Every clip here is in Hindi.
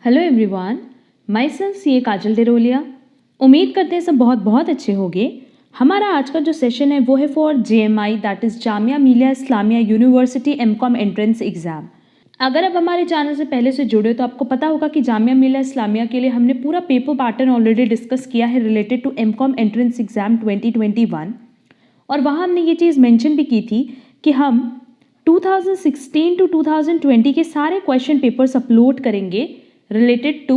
Hello everyone, myself CA Kajal Deroliya. उम्मीद करते हैं सब बहुत बहुत अच्छे होंगे। हमारा आज का जो सेशन है वो है for JMI, that is Jamia Millia Islamia university MCOM entrance exam. अगर आप हमारे चैनल से पहले से जुड़े हो तो आपको पता होगा कि जामिया मिलिया इस्लामिया के लिए हमने पूरा पेपर पैटर्न ऑलरेडी डिस्कस किया है related to MCOM entrance exam 2021। और वहाँ हमने ये चीज़ मेंशन भी की थी कि हम 2016 टू 2020 के सारे क्वेश्चन पेपर्स अपलोड करेंगे related to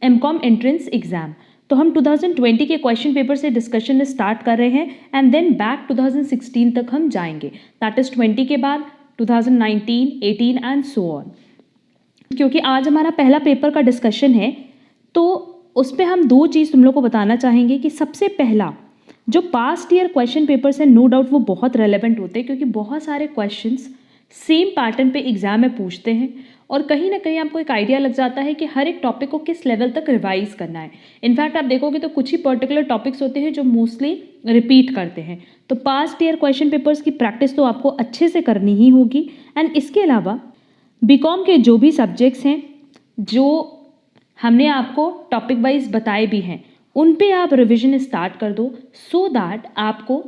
MCOM entrance exam. तो हम 2020 के क्वेश्चन पेपर से डिस्कशन स्टार्ट कर रहे हैं एंड देन बैक 2016 तक हम जाएंगे, दैट इज़ 20 के बाद 2019, 18 एंड सो ऑन। क्योंकि आज हमारा पहला पेपर का डिस्कशन है तो उस पर हम दो चीज़ तुम लोग को बताना चाहेंगे कि सबसे पहला जो पास्ट ईयर क्वेश्चन पेपर्स हैं, नो डाउट वो बहुत रेलेवेंट होते हैं क्योंकि बहुत सारे क्वेश्चंस सेम पैटर्न पे एग्जाम में पूछते हैं और कहीं ना कहीं आपको एक आइडिया लग जाता है कि हर एक टॉपिक को किस लेवल तक रिवाइज करना है। इनफैक्ट आप देखोगे तो कुछ ही पर्टिकुलर टॉपिक्स होते हैं जो मोस्टली रिपीट करते हैं। तो पास्ट ईयर क्वेश्चन पेपर्स की प्रैक्टिस तो आपको अच्छे से करनी ही होगी। एंड इसके अलावा बीकॉम के जो भी सब्जेक्ट्स हैं जो हमने आपको टॉपिक वाइज बताए भी हैं उन पे आप रिवीजन स्टार्ट कर दो सो दैट आपको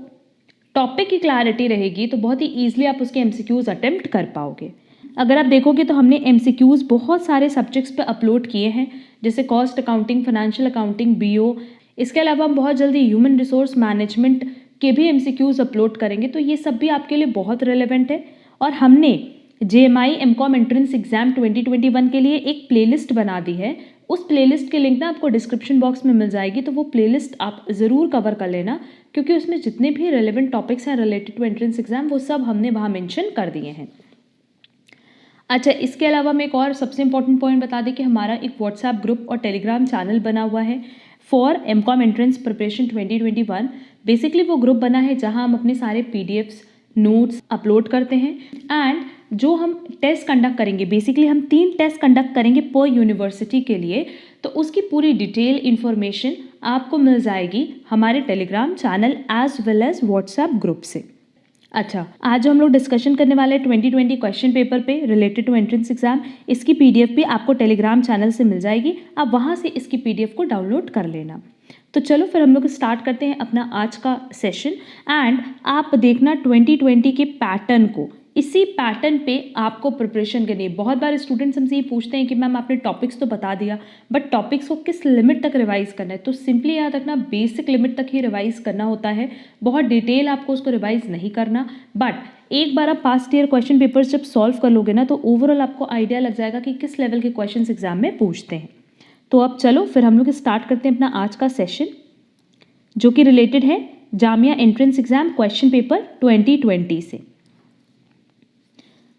टॉपिक की क्लैरिटी रहेगी तो बहुत ही ईजिली आप उसके MCQs अटेम्प्ट कर पाओगे। अगर आप देखोगे तो हमने MCQs बहुत सारे सब्जेक्ट्स पे अपलोड किए हैं जैसे cost accounting, financial accounting, BO। इसके अलावा हम बहुत जल्दी ह्यूमन रिसोर्स मैनेजमेंट के भी MCQs अपलोड करेंगे, तो ये सब भी आपके लिए बहुत रेलेवेंट है। और हमने JMI MCOM एंट्रेंस एग्जाम 2021 के लिए एक प्लेलिस्ट बना दी है। उस प्लेलिस्ट के लिंक ना आपको डिस्क्रिप्शन बॉक्स में मिल जाएगी, तो वो प्लेलिस्ट आप ज़रूर कवर कर लेना क्योंकि उसमें जितने भी रेलेवेंट टॉपिक्स हैं रिलेटेड टू एंट्रेंस एग्जाम वो सब हमने वहाँ मेंशन कर दिए हैं। अच्छा, इसके अलावा मैं एक और सबसे इंपॉर्टेंट पॉइंट बता दें कि हमारा एक व्हाट्सएप ग्रुप और टेलीग्राम चैनल बना हुआ है for MCOM entrance preparation 2021। Basically वो ग्रुप बना है जहां हम अपने सारे PDFs, नोट्स अपलोड करते हैं एंड जो हम टेस्ट कंडक्ट करेंगे, बेसिकली हम 3 टेस्ट कंडक्ट करेंगे पर यूनिवर्सिटी के लिए, तो उसकी पूरी डिटेल इन्फॉर्मेशन आपको मिल जाएगी हमारे Telegram channel as well as WhatsApp group से। अच्छा, आज जो हम लोग डिस्कशन करने वाले हैं 2020 क्वेश्चन पेपर पे रिलेटेड टू एंट्रेंस एग्जाम, इसकी PDF भी आपको टेलीग्राम चैनल से मिल जाएगी। आप वहाँ से इसकी PDF को डाउनलोड कर लेना। तो चलो फिर हम लोग स्टार्ट करते हैं अपना आज का सेशन। एंड आप देखना 2020 के पैटर्न को, इसी पैटर्न पे आपको प्रिपरेशन करनी है। बहुत बार स्टूडेंट्स हमसे ये पूछते हैं कि मैम आपने टॉपिक्स तो बता दिया बट टॉपिक्स को किस लिमिट तक रिवाइज करना है। तो सिंपली याद रखना बेसिक लिमिट तक ही रिवाइज करना होता है, बहुत डिटेल आपको उसको रिवाइज नहीं करना। बट एक बार आप पास्ट ईयर क्वेश्चन पेपर्स जब सॉल्व कर लोगे ना तो ओवरऑल आपको आइडिया लग जाएगा कि किस लेवल के क्वेश्चन एग्जाम में पूछते हैं। तो अब चलो फिर हम लोग स्टार्ट करते हैं अपना आज का सेशन जो कि रिलेटेड है Jamia entrance exam question paper 2020 से।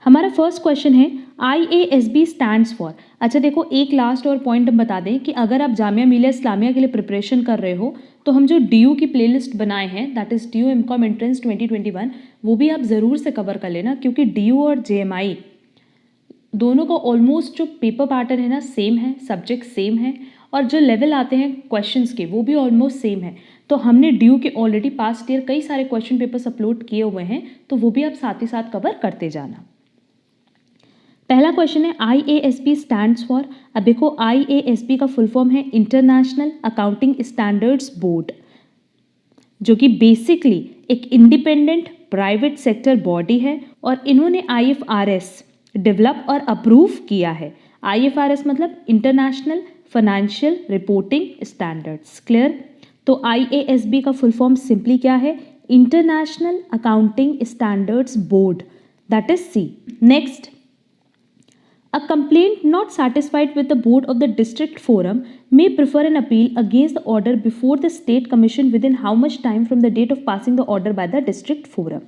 हमारा फर्स्ट क्वेश्चन है IASB स्टैंड्स फॉर। अच्छा देखो, एक लास्ट और पॉइंट हम बता दें कि अगर आप जामिया मिलिया इस्लामिया के लिए प्रिपरेशन कर रहे हो तो हम जो DU की प्लेलिस्ट बनाए हैं that is DU MCOM entrance 2021, वो भी आप ज़रूर से कवर कर लेना क्योंकि DU और JMI दोनों का ऑलमोस्ट जो पेपर पैटर्न है ना सेम है, सब्जेक्ट सेम है और जो लेवल आते हैं क्वेश्चंस के वो भी ऑलमोस्ट सेम है। तो हमने DU के ऑलरेडी पास्ट ईयर कई सारे क्वेश्चन पेपर्स अपलोड किए हुए हैं, तो वो भी आप साथ ही साथ कवर करते जाना। पहला क्वेश्चन है IASB स्टैंड्स फॉर। अब देखो IASB का फुल फॉर्म है इंटरनेशनल अकाउंटिंग स्टैंडर्ड्स बोर्ड, जो कि बेसिकली एक इंडिपेंडेंट प्राइवेट सेक्टर बॉडी है और इन्होंने IFRS डेवलप और अप्रूव किया है। IFRS मतलब international financial reporting standards. Clear? तो IASB का फुल फॉर्म सिंपली क्या है? International accounting standards board, that is C। Next, a complaint not satisfied with the board of the district forum may prefer an appeal against the order before the state commission within how much time from the date of passing the order by the district forum।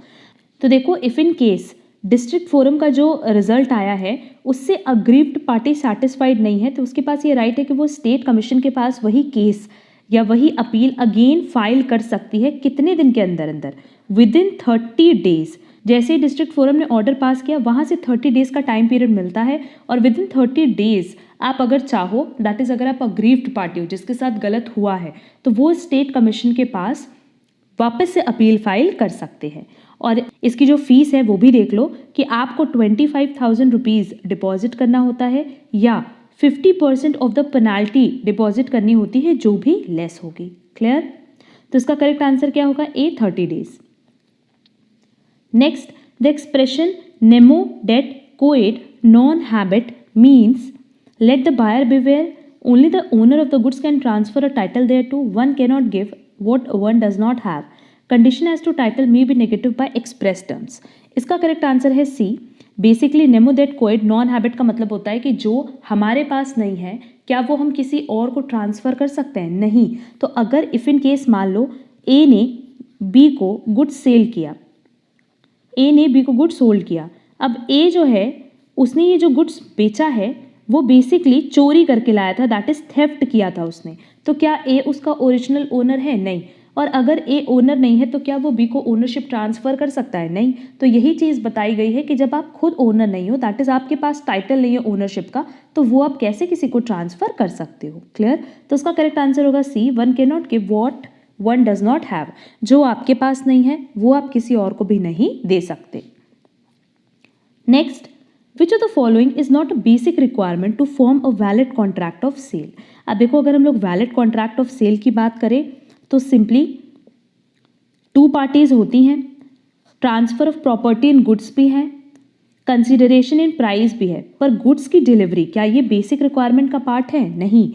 तो देखो, if in case district forum का जो रिजल्ट आया है उससे अग्रीव्ड पार्टी सेटिस्फाइड नहीं है तो उसके पास ये राइट है कि वो स्टेट कमीशन के पास वही केस या वही अपील अगेन फाइल कर सकती है। कितने दिन के अंदर अंदर? Within 30 days. जैसे ही डिस्ट्रिक्ट फोरम ने ऑर्डर पास किया वहाँ से 30 डेज का टाइम पीरियड मिलता है और विदिन 30 डेज आप अगर चाहो, दैट इज़ अगर आप अग्रीव्ड पार्टी हो जिसके साथ गलत हुआ है, तो वो स्टेट कमीशन के पास वापस से अपील फाइल कर सकते हैं। और इसकी जो फीस है वो भी देख लो कि आपको 25,000 रुपीज़ डिपॉजिट करना होता है या 50% ऑफ द पेनाल्टी डिपॉजिट करनी होती है जो भी लेस होगी। क्लियर? तो इसका करेक्ट आंसर क्या होगा? A 30 days. Next, the expression नेमो डेट कोएड नॉन हैबिट means let the buyer beware, only the owner of the goods can transfer a title thereto, one cannot give what one does not have, condition as to title may be negative by express terms। इसका करेक्ट आंसर है सी। बेसिकली नेमो दैट कोएड नॉन हैबिट का मतलब होता है कि जो हमारे पास नहीं है क्या वो हम किसी और को ट्रांसफ़र कर सकते हैं? नहीं। तो अगर इफ़ इन केस मान लो ए ने बी को गुड्स सेल किया, ए ने बी को गुड्स सोल्ड किया, अब ए जो है उसने ये जो गुड्स बेचा है वो बेसिकली चोरी करके लाया था, दैट इज थेफ्ट किया था उसने। तो क्या ए उसका ओरिजिनल ओनर है? नहीं। और अगर ए ओनर नहीं है तो क्या वो बी को ओनरशिप ट्रांसफ़र कर सकता है? नहीं। तो यही चीज़ बताई गई है कि जब आप खुद ओनर नहीं हो, दैट इज़ आपके पास टाइटल नहीं है ओनरशिप का, तो वो आप कैसे किसी को ट्रांसफ़र कर सकते हो। क्लियर? तो उसका करेक्ट आंसर होगा C, one can not give what one does not have. जो आपके पास नहीं है वो आप किसी और को भी नहीं दे सकते। Next, Which of the following is not a basic requirement to form a valid contract of sale? अब देखो अगर हम लोग valid contract of sale की बात करें तो सिंपली 2 पार्टीज होती हैं, transfer of property in goods भी है, कंसिडरेशन इन प्राइस भी है, पर गुड्स की डिलीवरी क्या ये बेसिक रिक्वायरमेंट का पार्ट है? नहीं।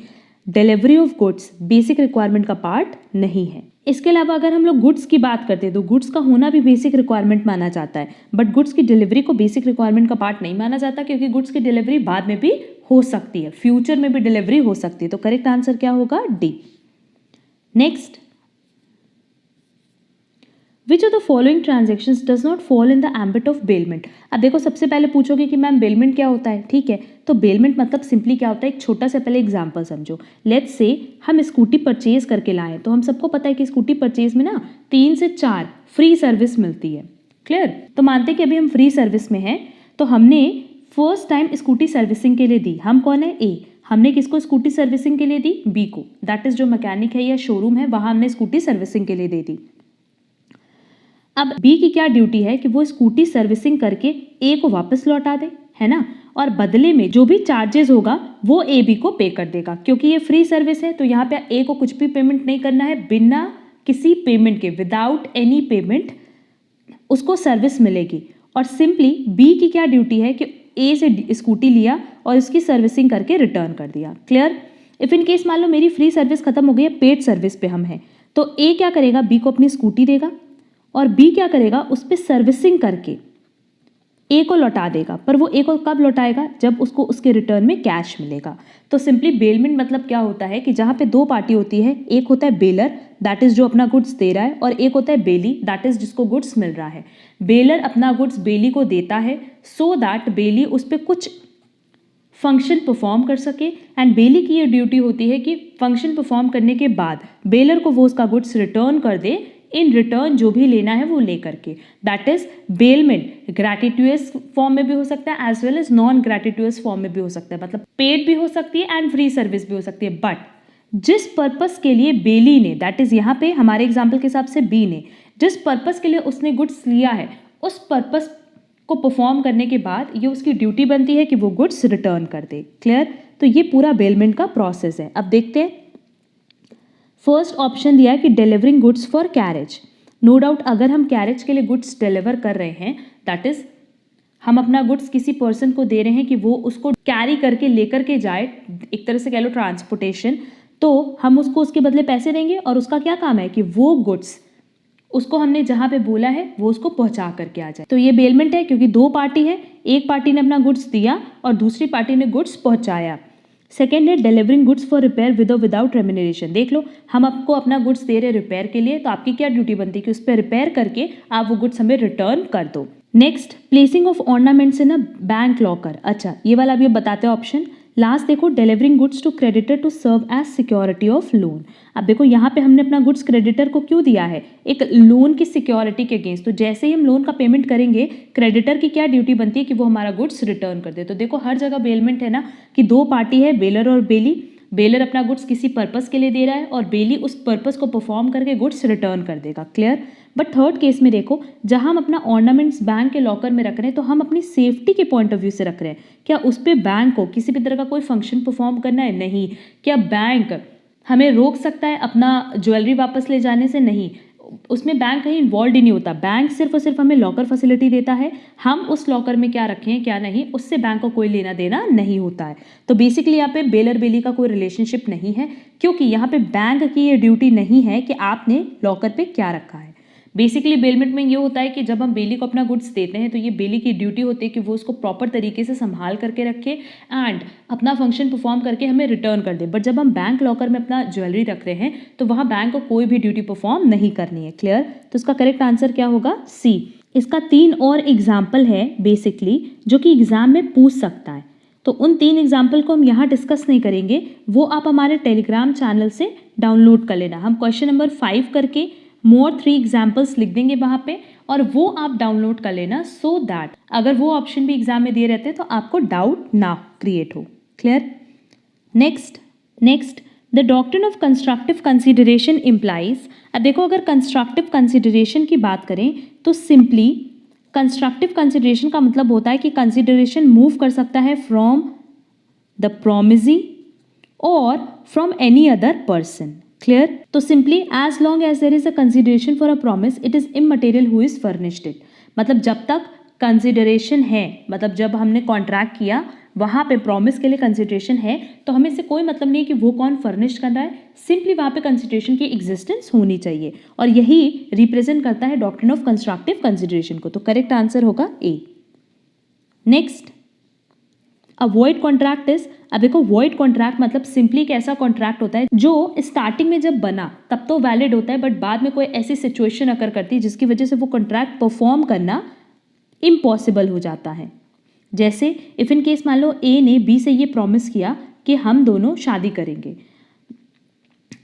Delivery of goods basic requirement का पार्ट नहीं है। इसके अलावा अगर हम लोग गुड्स की बात करते हैं तो गुड्स का होना भी बेसिक रिक्वायरमेंट माना जाता है, बट गुड्स की डिलीवरी को बेसिक रिक्वायरमेंट का पार्ट नहीं माना जाता क्योंकि गुड्स की डिलीवरी बाद में भी हो सकती है, फ्यूचर में भी डिलीवरी हो सकती है। तो करेक्ट आंसर क्या होगा? D. Next, which of the following transactions does not fall in the ambit of bailment? अब देखो सबसे पहले पूछोगे कि मैम बेलमेंट क्या होता है, ठीक है। तो बेलमेंट मतलब सिंपली क्या होता है, एक छोटा सा पहले एग्जांपल समझो। लेट्स से हम स्कूटी परचेज करके लाए, तो हम सबको पता है कि स्कूटी परचेज में ना 3 से 4 फ्री सर्विस मिलती है। क्लियर? तो मानते हैं कि अभी हम फ्री सर्विस में हैं, तो हमने फर्स्ट टाइम स्कूटी सर्विसिंग के लिए दी। हम कौन है? ए। हमने किसको स्कूटी सर्विसिंग के लिए दी? बी को। दैट इज जो मैकेनिक है या शोरूम है वहां हमने स्कूटी सर्विसिंग के लिए दे दी। अब बी की क्या ड्यूटी है कि वो स्कूटी सर्विसिंग करके ए को वापस लौटा दे, है ना, और बदले में जो भी चार्जेस होगा वो ए बी को पे कर देगा। क्योंकि ये फ्री सर्विस है तो यहाँ पे ए को कुछ भी पेमेंट नहीं करना है, बिना किसी पेमेंट के, विदाउट एनी पेमेंट उसको सर्विस मिलेगी। और सिंपली बी की क्या ड्यूटी है कि ए से स्कूटी लिया और इसकी सर्विसिंग करके रिटर्न कर दिया। क्लियर? इफ इन केस मान लो मेरी फ्री सर्विस खत्म हो गई है, पेड सर्विस पे हम हैं, तो ए क्या करेगा? बी को अपनी स्कूटी देगा और बी क्या करेगा? उस पर सर्विसिंग करके ए को लौटा देगा। पर वो ए को कब लौटाएगा? जब उसको उसके रिटर्न में कैश मिलेगा। तो सिंपली बेलमेंट मतलब क्या होता है कि जहाँ पे 2 पार्टी होती है, एक होता है बेलर दैट इज जो अपना गुड्स दे रहा है, और एक होता है बेली दैट इज जिसको गुड्स मिल रहा है। बेलर अपना गुड्स बेली को देता है सो दैट बेली उस पर कुछ फंक्शन परफॉर्म कर सके, एंड बेली की ये ड्यूटी होती है कि फंक्शन परफॉर्म करने के बाद बेलर को वो उसका गुड्स रिटर्न कर दे, इन रिटर्न जो भी लेना है वो लेकर के। That is bailment. Gratuitous form में भी हो सकता है as well as non gratuitous form में भी हो सकता है, मतलब पेड भी हो सकती है एंड फ्री सर्विस भी हो सकती है। बट जिस पर्पस के लिए बेली ने, दैट इज यहाँ पे हमारे एग्जाम्पल के हिसाब से बी ने, जिस पर्पस के लिए उसने गुड्स लिया है उस पर्पस को परफॉर्म करने के बाद ये उसकी ड्यूटी बनती है कि वो गुड्स रिटर्न कर दे। क्लियर? तो ये पूरा बेलमेंट का प्रोसेस है। अब देखते हैं, फर्स्ट ऑप्शन दिया है कि delivering goods for carriage. No doubt अगर हम कैरेज के लिए गुड्स डिलीवर कर रहे हैं, दैट इज हम अपना गुड्स किसी पर्सन को दे रहे हैं कि वो उसको कैरी करके लेकर के जाए, एक तरह से कह लो ट्रांसपोर्टेशन, तो हम उसको उसके बदले पैसे देंगे और उसका क्या काम है कि वो गुड्स उसको हमने जहाँ पे बोला है वो उसको पहुँचा करके आ जाए। तो ये बेलमेंट है क्योंकि 2 पार्टी है, एक पार्टी ने अपना गुड्स दिया और दूसरी पार्टी ने गुड्स पहुँचाया। सेकेंड है delivering goods for repair with और विदाउट रेम्यूनरेशन। देख लो हम आपको अपना गुड्स दे रहे रिपेयर के लिए, तो आपकी क्या ड्यूटी बनती है कि उस पर रिपेयर करके आप वो गुड्स हमें रिटर्न कर दो। Next, placing of ornaments in a bank locker. अच्छा, ये वाला भी बताते हैं ऑप्शन। लास्ट देखो, delivering goods to creditor to serve as security of loan. अब देखो यहाँ पे हमने अपना गुड्स क्रेडिटर को क्यों दिया है? एक लोन की सिक्योरिटी के अगेंस्ट। तो जैसे ही हम लोन का पेमेंट करेंगे, क्रेडिटर की क्या ड्यूटी बनती है कि वो हमारा गुड्स रिटर्न कर दे। तो देखो हर जगह बेलमेंट है ना कि 2 पार्टी है, बेलर और बेली, बेलर अपना गुड्स किसी पर्पस के लिए दे रहा है और बेली उस पर्पस को परफॉर्म करके गुड्स रिटर्न कर देगा। क्लियर। बट थर्ड केस में देखो, जहां हम अपना ऑर्नामेंट्स बैंक के लॉकर में रख रहे हैं तो हम अपनी सेफ्टी के पॉइंट ऑफ व्यू से रख रहे हैं। क्या उस पर बैंक को किसी भी तरह का कोई फंक्शन परफॉर्म करना है? नहीं। क्या बैंक हमें रोक सकता है अपना ज्वेलरी वापस ले जाने से? नहीं। उसमें बैंक कहीं इन्वॉल्व ही नहीं होता। बैंक सिर्फ और सिर्फ हमें लॉकर फैसिलिटी देता है, हम उस लॉकर में क्या रखें क्या नहीं उससे बैंक को कोई लेना देना नहीं होता है। तो बेसिकली यहाँ पे बेलर बेली का कोई रिलेशनशिप नहीं है, क्योंकि यहाँ पे बैंक की ये ड्यूटी नहीं है कि आपने लॉकर पे क्या रखा है। बेसिकली बेलमेंट में ये होता है कि जब हम बेली को अपना गुड्स देते हैं तो ये बेली की ड्यूटी होती है कि वो उसको प्रॉपर तरीके से संभाल करके रखे एंड अपना फंक्शन परफॉर्म करके हमें रिटर्न कर दे। बट जब हम बैंक लॉकर में अपना ज्वेलरी रख रहे हैं तो वहाँ बैंक को कोई भी ड्यूटी परफॉर्म नहीं करनी है। क्लियर। तो इसका करेक्ट आंसर क्या होगा? सी। इसका 3 और एग्जाम्पल है बेसिकली जो कि एग्जाम में पूछ सकता है, तो उन 3 एग्जाम्पल को हम यहाँ डिस्कस नहीं करेंगे, वो आप हमारे टेलीग्राम चैनल से डाउनलोड कर लेना। हम क्वेश्चन नंबर 5 करके मोर 3 एग्जाम्पल्स लिख देंगे वहाँ पे और वो आप डाउनलोड कर लेना, सो दैट अगर वो ऑप्शन भी एग्जाम में दिए रहते हैं तो आपको डाउट ना क्रिएट हो। Clear. Next the doctrine of constructive consideration implies. अब देखो, अगर कंस्ट्रक्टिव कंसिडरेशन की बात करें तो सिंपली कंस्ट्रक्टिव कंसिडरेशन का मतलब होता है कि कंसिडरेशन मूव कर सकता है फ्रॉम द प्रोमिसी और from any other person. Clear. तो simply as long as there is a consideration for a promise it is immaterial who is furnished it. मतलब जब तक कंसिडरेशन है, मतलब जब हमने कॉन्ट्रैक्ट किया वहाँ पे प्रॉमिस के लिए कंसिडरेशन है तो हमें इससे कोई मतलब नहीं है कि वो कौन फर्निश कर रहा है, सिंपली वहाँ पे कंसिडरेशन की एग्जिस्टेंस होनी चाहिए और यही रिप्रेजेंट करता है डॉक्ट्रिन ऑफ कंस्ट्रक्टिव कंसिडरेशन को। तो करेक्ट आंसर होगा A. Next, a void contract is. अब देखो, वॉइड कॉन्ट्रैक्ट मतलब सिंपली एक ऐसा कॉन्ट्रैक्ट होता है जो स्टार्टिंग में जब बना तब तो वैलिड होता है, बट बाद में कोई ऐसी सिचुएशन अकर करती है जिसकी वजह से वो कॉन्ट्रैक्ट परफॉर्म करना इम्पॉसिबल हो जाता है। जैसे इफ इन केस मान लो ए ने बी से ये प्रॉमिस किया कि हम दोनों शादी करेंगे,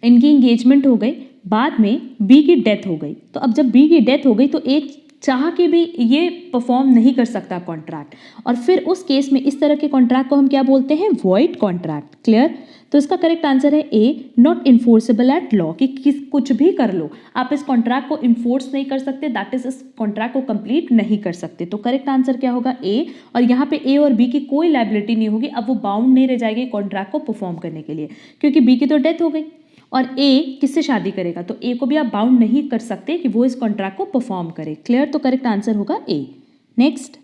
इनकी इंगेजमेंट हो गई, बाद में बी की डेथ हो गई। तो अब जब बी की डेथ हो गई तो ए चाह के भी ये परफॉर्म नहीं कर सकता कॉन्ट्रैक्ट, और फिर उस केस में इस तरह के कॉन्ट्रैक्ट को हम क्या बोलते हैं? Void contract. क्लियर। तो इसका करेक्ट आंसर है ए, नॉट इन्फोर्सेबल एट लॉ, कि कुछ भी कर लो आप इस कॉन्ट्रैक्ट को इन्फोर्स नहीं कर सकते, दैट इज इस कॉन्ट्रैक्ट को कंप्लीट नहीं कर सकते। तो करेक्ट आंसर क्या होगा? ए। और यहाँ पे ए और बी की कोई लायबिलिटी नहीं होगी, अब वो बाउंड नहीं रह जाएगी कॉन्ट्रैक्ट को परफॉर्म करने के लिए, क्योंकि बी की तो डेथ हो गई और ए किससे शादी करेगा, तो ए को भी आप बाउंड नहीं कर सकते कि वो इस कॉन्ट्रैक्ट को परफॉर्म करे। क्लियर। तो करेक्ट आंसर होगा A. Next,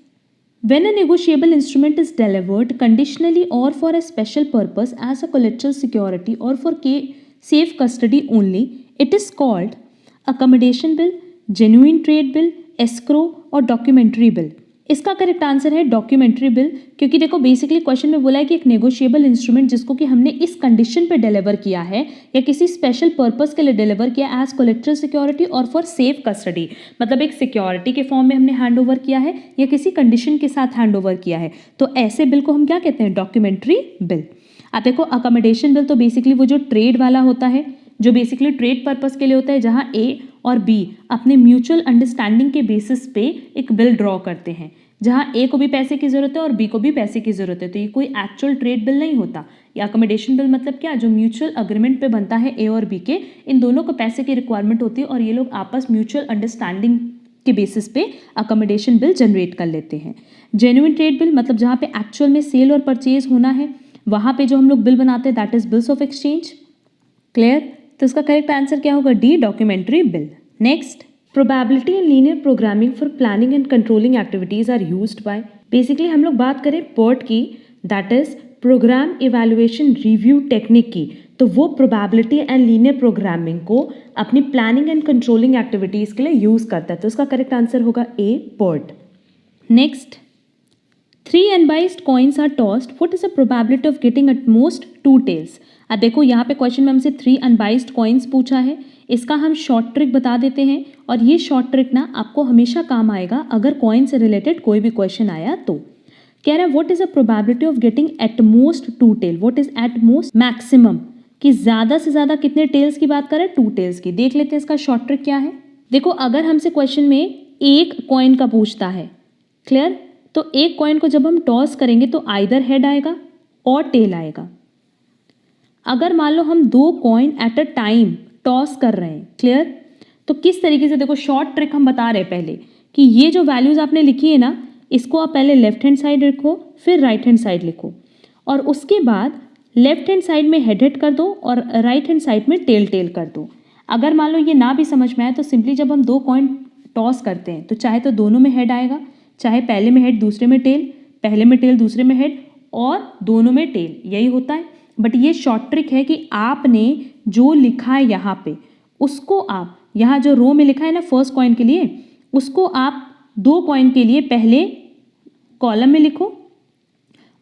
when a negotiable instrument is delivered conditionally or for a special purpose as a collateral security or for safe custody only, it is called accommodation bill, genuine trade bill, escrow और documentary bill। इसका करेक्ट आंसर है डॉक्यूमेंट्री बिल, क्योंकि देखो बेसिकली क्वेश्चन में बोला है कि एक नेगोशिएबल इंस्ट्रूमेंट जिसको कि हमने इस कंडीशन पे डिलीवर किया है या किसी स्पेशल पर्पस के लिए डिलीवर किया एज कोलेट्रल सिक्योरिटी और फॉर सेफ कस्टडी, मतलब एक सिक्योरिटी के फॉर्म में हमने हैंड ओवर किया है या किसी कंडीशन के साथ हैंड ओवर किया है, तो ऐसे बिल को हम क्या कहते हैं? Documentary bill. अब देखो, अकोमोडेशन बिल तो बेसिकली वो जो ट्रेड वाला होता है, जो बेसिकली ट्रेड पर्पस के लिए होता है, जहाँ ए और बी अपने म्यूचुअल अंडरस्टैंडिंग के बेसिस पे एक बिल ड्रॉ करते हैं, जहाँ ए को भी पैसे की ज़रूरत है और बी को भी पैसे की ज़रूरत है, तो ये कोई एक्चुअल ट्रेड बिल नहीं होता। या अकोमोडेशन बिल मतलब क्या? जो म्यूचुअल अग्रीमेंट पे बनता है ए और बी के, इन दोनों को पैसे की रिक्वायरमेंट होती है और ये लोग आपस म्यूचुअल अंडरस्टैंडिंग के बेसिस पे अकोमोडेशन बिल जनरेट कर लेते हैं। जेन्युइन ट्रेड बिल मतलब जहाँ पे एक्चुअल में सेल और परचेज होना है, वहाँ पे जो हम लोग बिल बनाते हैं that is bills of exchange. Clear. तो इसका करेक्ट आंसर क्या होगा? D, documentary bill. Next, probability and linear programming for planning and controlling activities are used by. Basically हम लोग बात करें PERT की, that is program evaluation review technique की, तो वो प्रोबेबिलिटी एंड लीनियर प्रोग्रामिंग को अपनी प्लानिंग एंड कंट्रोलिंग एक्टिविटीज के लिए यूज करता है, तो इसका करेक्ट आंसर होगा ए, PERT। Next, 3 unbiased coins are tossed. What is the probability of getting at most 2 tails? अब देखो यहाँ पे क्वेश्चन में हमसे 3 unbiased coins पूछा है, इसका हम शॉर्ट ट्रिक बता देते हैं और ये शॉर्ट ट्रिक ना आपको हमेशा काम आएगा अगर कॉइन से रिलेटेड कोई भी क्वेश्चन आया तो। कह रहा है what is the probability of getting at most 2 tail, what is at most maximum, कि ज़्यादा से ज़्यादा कितने टेल्स की बात करें? 2 टेल्स की। देख लेते हैं इसका शॉर्ट ट्रिक क्या है। देखो, अगर हमसे क्वेश्चन में एक कॉइन का पूछता है, क्लियर, तो एक कॉइन को जब हम टॉस करेंगे तो आइदर हेड आएगा और टेल आएगा। अगर मान लो हम 2 coin at a time toss कर रहे हैं, क्लियर, तो किस तरीके से, देखो शॉर्ट ट्रिक हम बता रहे हैं पहले कि ये जो वैल्यूज़ आपने लिखी है ना, इसको आप पहले लेफ्ट हैंड साइड लिखो, फिर राइट हैंड साइड लिखो, और उसके बाद लेफ्ट हैंड साइड में हेड हेड कर दो और राइट हैंड साइड में टेल टेल कर दो। अगर मान लो ये ना भी समझ में आए तो सिंपली जब हम 2 कॉइन टॉस करते हैं तो चाहे तो दोनों में हेड आएगा, चाहे पहले में हेड दूसरे में टेल, पहले में टेल दूसरे में हेड, और दोनों में टेल, यही होता है। बट ये शॉर्ट ट्रिक है कि आपने जो लिखा है यहाँ पे, उसको आप यहाँ जो रो में लिखा है ना फर्स्ट कॉइन के लिए, उसको आप 2 कॉइन के लिए पहले कॉलम में लिखो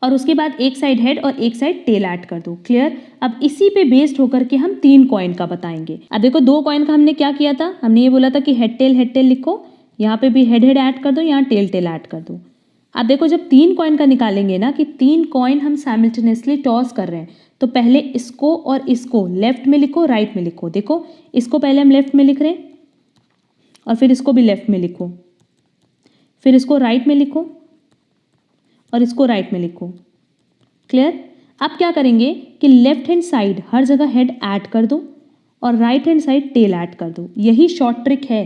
और उसके बाद एक साइड हेड और एक साइड टेल ऐड कर दो, क्लियर। अब इसी पे बेस्ड होकर के हम 3 कॉइन का बताएंगे। अब देखो 2 कॉइन का हमने क्या किया था, हमने ये बोला था कि हेड टेल लिखो, यहाँ पे भी हेड हेड ऐड कर दो, यहाँ टेल टेल ऐड कर दो। अब देखो जब 3 कॉइन का निकालेंगे ना कि 3 कॉइन हम साइमल्टेनियसली टॉस कर रहे हैं, तो पहले इसको और इसको लेफ्ट में लिखो, राइट में लिखो। देखो इसको पहले हम लेफ्ट में लिख रहे हैं और फिर इसको भी लेफ्ट में लिखो, फिर इसको राइट में लिखो और इसको राइट में लिखो, क्लियर। अब क्या करेंगे कि लेफ्ट हैंड साइड हर जगह हेड ऐड कर दो और right hand side tail add कर दो। यही शॉर्ट ट्रिक है।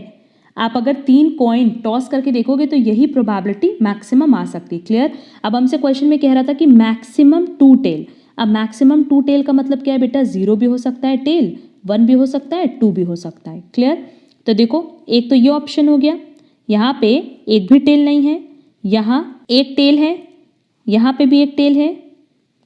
आप अगर 3 कॉइन टॉस करके देखोगे तो यही प्रोबेबिलिटी मैक्सिमम आ सकती है, क्लियर। अब हमसे क्वेश्चन में कह रहा था कि मैक्सिमम 2 टेल। अब मैक्सिमम 2 टेल का मतलब क्या है बेटा, 0 भी हो सकता है टेल, 1 भी हो सकता है, 2 भी हो सकता है, क्लियर। तो देखो एक तो ये ऑप्शन हो गया, यहाँ पे एक भी टेल नहीं है, यहाँ एक टेल है, यहाँ पे भी एक टेल है,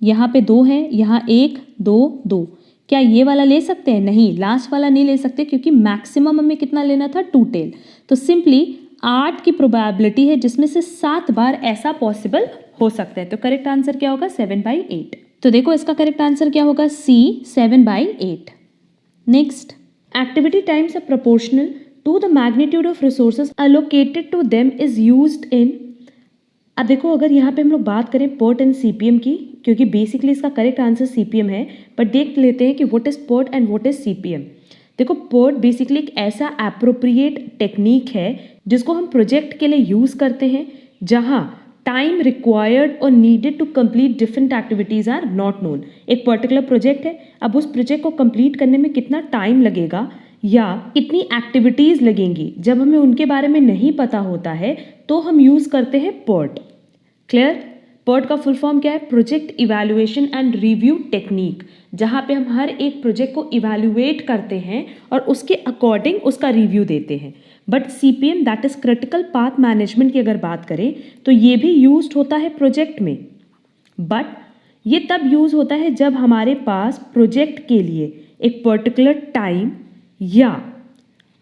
यहाँ पे 2 है, यहाँ 1 2 2। क्या ये वाला ले सकते हैं? नहीं, लास्ट वाला नहीं ले सकते क्योंकि मैक्सिमम हमें कितना लेना था, 2 टेल। तो सिंपली 8 की प्रोबेबिलिटी है जिसमें से 7 बार ऐसा पॉसिबल हो सकता है। तो करेक्ट आंसर क्या होगा, 7/8। तो देखो इसका करेक्ट आंसर क्या होगा, C, 7/8। Next, activity times are proportional to the magnitude of resources allocated to them is used in. अब देखो अगर यहाँ पे हम लोग बात करें PERT एंड CPM की, क्योंकि बेसिकली इसका करेक्ट आंसर CPM है, बट देख लेते हैं कि what is PERT and what is CPM। देखो PERT बेसिकली एक ऐसा एप्रोप्रिएट टेक्निक है जिसको हम प्रोजेक्ट के लिए यूज़ करते हैं, जहाँ टाइम रिक्वायर्ड और needed to complete different activities are not known. एक पर्टिकुलर प्रोजेक्ट है, अब उस प्रोजेक्ट को कंप्लीट करने में कितना टाइम लगेगा या कितनी एक्टिविटीज़ लगेंगी, जब हमें उनके बारे में नहीं पता होता है तो हम यूज़ करते हैं PERT, क्लियर। PERT का फुल फॉर्म क्या है, project evaluation and review technique, जहाँ पे हम हर एक प्रोजेक्ट को इवैल्यूएट करते हैं और उसके अकॉर्डिंग उसका रिव्यू देते हैं। But CPM that is critical path management की अगर बात करें तो ये भी यूज्ड होता है प्रोजेक्ट में, बट ये तब यूज़ होता है जब हमारे पास प्रोजेक्ट के लिए एक पर्टिकुलर टाइम या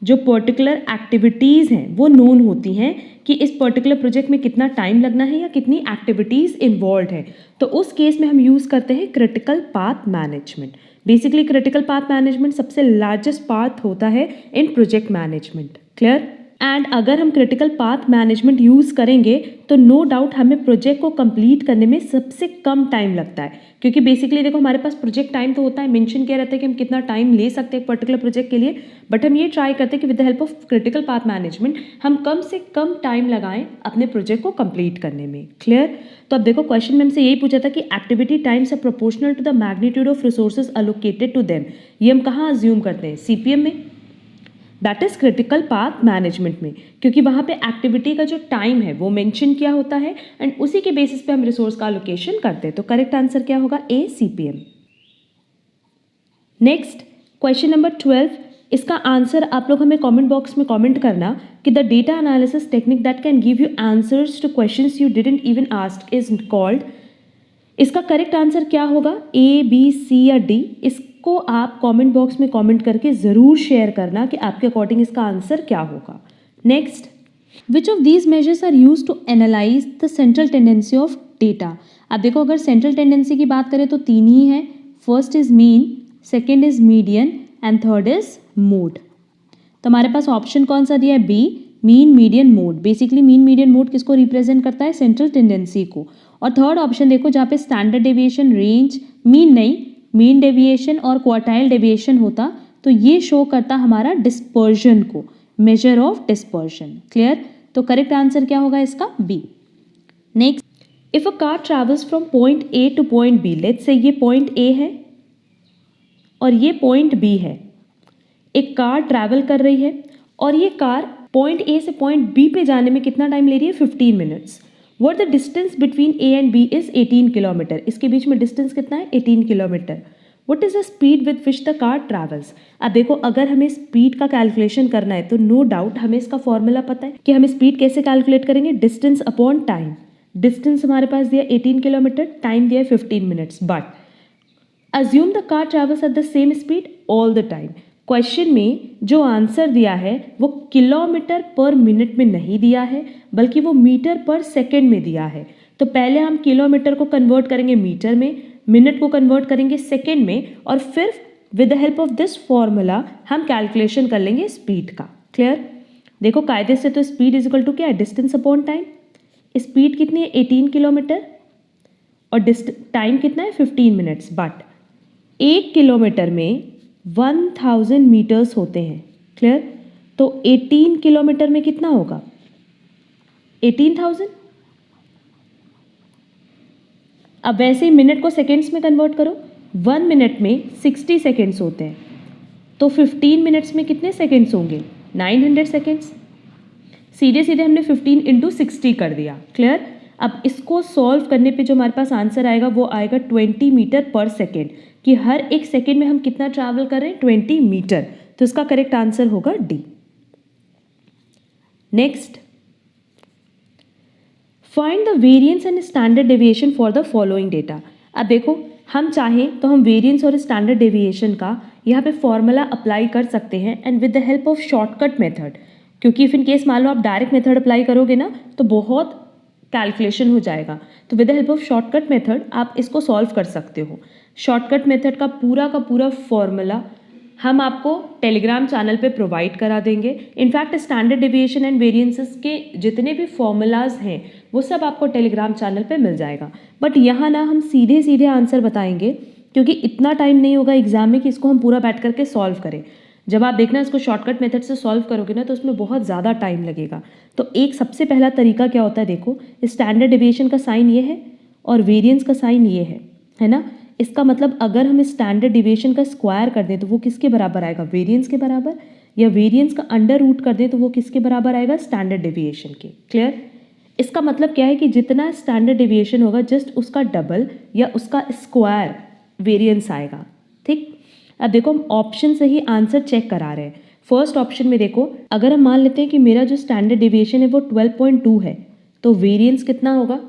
जो पर्टिकुलर एक्टिविटीज़ हैं वो नोन होती हैं कि इस पर्टिकुलर प्रोजेक्ट में कितना टाइम लगना है या कितनी एक्टिविटीज़ इन्वॉल्व है। तो उस केस में हम यूज़ करते हैं critical path management. Basically critical path management सबसे लार्जेस्ट पाथ होता है इन प्रोजेक्ट मैनेजमेंट, क्लियर। एंड अगर हम क्रिटिकल पाथ मैनेजमेंट यूज़ करेंगे तो नो डाउट हमें प्रोजेक्ट को कंप्लीट करने में सबसे कम टाइम लगता है, क्योंकि बेसिकली देखो हमारे पास प्रोजेक्ट टाइम तो होता है, मेंशन किया रहता है कि हम कितना टाइम ले सकते हैं पर्टिकुलर प्रोजेक्ट के लिए, बट हम ये ट्राई करते हैं कि with the help of critical path management हम कम से कम टाइम लगाएं अपने प्रोजेक्ट को कंप्लीट करने में, क्लियर। तो अब देखो क्वेश्चन में हमसे यही पूछा था कि activity times are proportional to the magnitude of resources allocated to them. ये हम कहाँ अज्यूम करते हैं, CPM में, that is critical path management में, क्योंकि वहाँ पे एक्टिविटी का जो टाइम है वो मेंशन किया होता है एंड उसी के बेसिस पे हम रिसोर्स का अलोकेशन करते हैं। तो करेक्ट आंसर क्या होगा, A, CPM। Next question number 12, इसका आंसर आप लोग हमें कमेंट बॉक्स में कमेंट करना कि the data analysis technique that can give you answers two questions you didn't even ask is called. इसका करेक्ट आंसर क्या होगा, A, B, C या D। इसको आप कमेंट बॉक्स में कमेंट करके ज़रूर शेयर करना कि आपके अकॉर्डिंग इसका आंसर क्या होगा। Next, which of these measures are use to analyse the central tendency of data. अब देखो अगर सेंट्रल टेंडेंसी की बात करें तो 3 ही है, first is mean, second is median and third is mode. तो हमारे पास ऑप्शन कौन सा दिया है, B, mean median mode. Basically mean median mode किसको रिप्रेजेंट करता है, सेंट्रल टेंडेंसी को। और थर्ड ऑप्शन देखो जहाँ पे स्टैंडर्ड डेविएशन, रेंज, मीन नहीं, मीन डेविएशन और क्वार्टाइल डेविएशन होता, तो ये शो करता हमारा डिस्पर्जन को, मेजर ऑफ डिस्पर्जन, क्लियर। तो करेक्ट आंसर क्या होगा इसका, B। Next, if a car travels from point A two point B, let's say ये पॉइंट A है और ये पॉइंट बी है। एक कार ट्रैवल कर रही है और ये कार पॉइंट ए से पॉइंट बी पे जाने में कितना टाइम ले रही है? 15 minutes. What the distance between A and B is 18 kilometre. इसके बीच में डिस्टेंस कितना है? 18 kilometre. What is the speed with which the car travels. अब देखो, अगर हमें स्पीड का कैलकुलेशन करना है तो नो डाउट हमें इसका फॉर्मूला पता है कि हमें स्पीड कैसे कैलकुलेट करेंगे? Distance upon time. डिस्टेंस हमारे पास दिया 18 किलोमीटर, टाइम दिया 15 minutes, but assume the car travels at the same speed all the time. Question में जो आंसर दिया है वो किलोमीटर पर मिनट में नहीं दिया है, बल्कि वो मीटर पर सेकंड में दिया है। तो पहले हम किलोमीटर को कन्वर्ट करेंगे मीटर में, मिनट को कन्वर्ट करेंगे सेकंड में, और फिर with the help of this formula हम कैलकुलेशन कर लेंगे स्पीड का। क्लियर? देखो, कायदे से तो स्पीड इज इक्वल टू क्या है? Distance upon time. स्पीड कितनी है? 18 किलोमीटर, और टाइम कितना है? 15 मिनट्स। बट 1 किलोमीटर में 1000 मीटर्स होते हैं। क्लियर? तो 18 किलोमीटर में कितना होगा? 18,000। अब वैसे ही मिनट को सेकेंड्स में कन्वर्ट करो। 1 मिनट में 60 सेकेंड्स होते हैं, तो 15 मिनट्स में कितने सेकेंड्स होंगे? 900 सेकेंड्स। सीधे सीधे हमने 15 इंटू 60 कर दिया। क्लियर? अब इसको सॉल्व करने पे जो हमारे पास आंसर आएगा वो आएगा 20 मीटर पर सेकेंड, कि हर एक सेकेंड में हम कितना ट्रैवल कर रहे हैं? 20 मीटर। तो इसका करेक्ट आंसर होगा D. Next, find the variance and standard deviation for the following data. अब देखो, हम चाहें तो हम वेरिएंस और स्टैंडर्ड डेविएशन का यहाँ पे फॉर्मूला अप्लाई कर सकते हैं and with the help of shortcut method, क्योंकि इफ इन केस मान लो आप डायरेक्ट मेथड अप्लाई करोगे ना तो बहुत कैलकुलेशन हो जाएगा। तो with the help of shortcut method आप इसको सॉल्व कर सकते हो। शॉर्टकट मेथड का पूरा फॉर्मूला हम आपको टेलीग्राम चैनल पे प्रोवाइड करा देंगे। In fact standard deviation and variances के जितने भी फॉर्मूलाज हैं वो सब आपको टेलीग्राम चैनल पे मिल जाएगा। बट यहाँ ना हम सीधे सीधे आंसर बताएंगे, क्योंकि इतना टाइम नहीं होगा एग्जाम में कि इसको हम पूरा बैठ करके सॉल्व करें। जब आप देखना इसको शॉर्टकट मेथड से सॉल्व करोगे ना तो उसमें बहुत ज़्यादा टाइम लगेगा। तो एक सबसे पहला तरीका क्या होता है? देखो, स्टैंडर्ड डेविएशन का साइन ये है और वेरिएंस का साइन ये है ना। इसका मतलब अगर हम स्टैंडर्ड डेविएशन का स्क्वायर कर दें तो वो किसके बराबर आएगा? वेरिएंस के बराबर। या वेरिएंस का अंडर रूट कर दें तो वो किसके बराबर आएगा? स्टैंडर्ड डेविएशन के। क्लियर? इसका मतलब क्या है कि जितना स्टैंडर्ड डेविएशन होगा जस्ट उसका डबल या उसका स्क्वायर वेरिएंस आएगा। ठीक? अब देखो, हम ऑप्शन से ही आंसर चेक करा रहे हैं। फर्स्ट ऑप्शन में देखो, अगर हम मान लेते हैं कि मेरा जो स्टैंडर्ड डेविएशन है वो 12.2 है, तो वेरिएंस कितना होगा?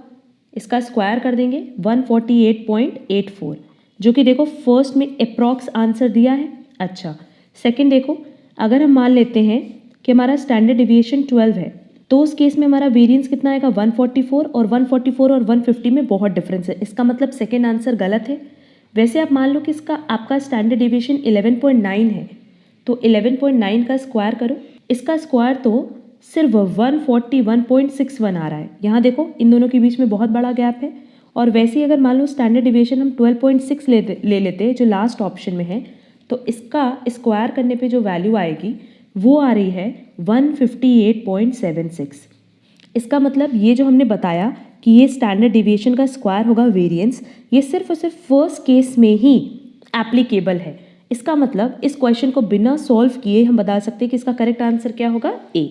इसका स्क्वायर कर देंगे 148.84, जो कि देखो फर्स्ट में अप्रॉक्स आंसर दिया है। अच्छा, सेकंड देखो, अगर हम मान लेते हैं कि हमारा स्टैंडर्ड डेविएशन 12 है तो उस केस में हमारा वेरिएंस कितना आएगा? 144, और 144 और 150 में बहुत डिफरेंस है। इसका मतलब सेकेंड आंसर गलत है। वैसे आप मान लो कि इसका आपका स्टैंडर्ड डेविएशन 11.9 है, तो 11.9 का स्क्वायर करो। इसका स्क्वायर तो सिर्फ 141.61 आ रहा है। यहाँ देखो, इन दोनों के बीच में बहुत बड़ा गैप है। और वैसे ही अगर मान लो स्टैंडर्ड डेविएशन हम 12.6 ले लेते हैं जो लास्ट ऑप्शन में है, तो इसका स्क्वायर करने पे जो वैल्यू आएगी वो आ रही है 158.76। इसका मतलब ये जो हमने बताया कि ये स्टैंडर्ड डेविएशन का स्क्वायर होगा वेरिएंस, ये सिर्फ और सिर्फ फर्स्ट केस में ही एप्लीकेबल है। इसका मतलब इस क्वेश्चन को बिना सॉल्व किए हम बता सकते हैं कि इसका करेक्ट आंसर क्या होगा? ए।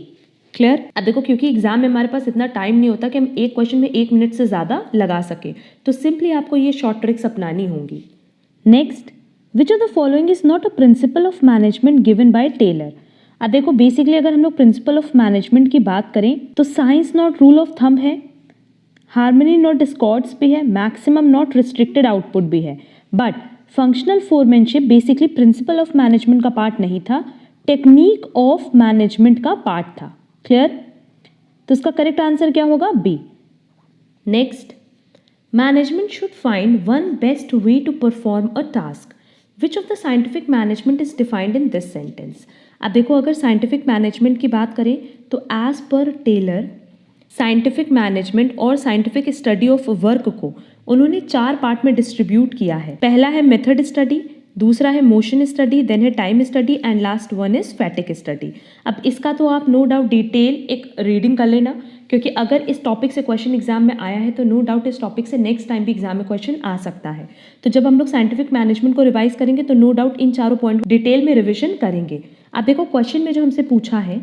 क्लियर? अब देखो, क्योंकि एग्जाम में हमारे पास इतना टाइम नहीं होता कि हम एक क्वेश्चन में 1 मिनट से ज़्यादा लगा सके, तो सिंपली आपको ये शॉर्ट ट्रिक्स अपनानी होंगी। Next, which of the following is not a principle of management given by Taylor. अब देखो, बेसिकली अगर हम लोग प्रिंसिपल ऑफ मैनेजमेंट की बात करें तो science not rule of thumb है, हार्मनी नॉट डिस्कॉर्ड्स भी है, मैक्सिमम नॉट रिस्ट्रिक्टेड आउटपुट भी है। But functional foremanship basically principle of management का पार्ट नहीं था, टेक्निक ऑफ मैनेजमेंट का पार्ट था। क्लियर? तो इसका करेक्ट आंसर क्या होगा? B. Next, management should find one best way to perform a task. Which of the scientific management is defined in this sentence. अब देखो, अगर साइंटिफिक मैनेजमेंट की बात करें तो as per Taylor scientific management और साइंटिफिक स्टडी ऑफ वर्क को उन्होंने 4 पार्ट में डिस्ट्रीब्यूट किया है। पहला है मेथड स्टडी, दूसरा है मोशन स्टडी, देन है time study and last one is फैटिक study. अब इसका तो आप नो डाउट डिटेल एक रीडिंग कर लेना, क्योंकि अगर इस टॉपिक से क्वेश्चन एग्जाम में आया है तो नो डाउट इस टॉपिक से नेक्स्ट टाइम भी एग्जाम में क्वेश्चन आ सकता है। तो जब हम लोग साइंटिफिक मैनेजमेंट को रिवाइज करेंगे तो नो डाउट इन चारों पॉइंट डिटेल में रिविजन करेंगे। आप देखो क्वेश्चन में जो हमसे पूछा है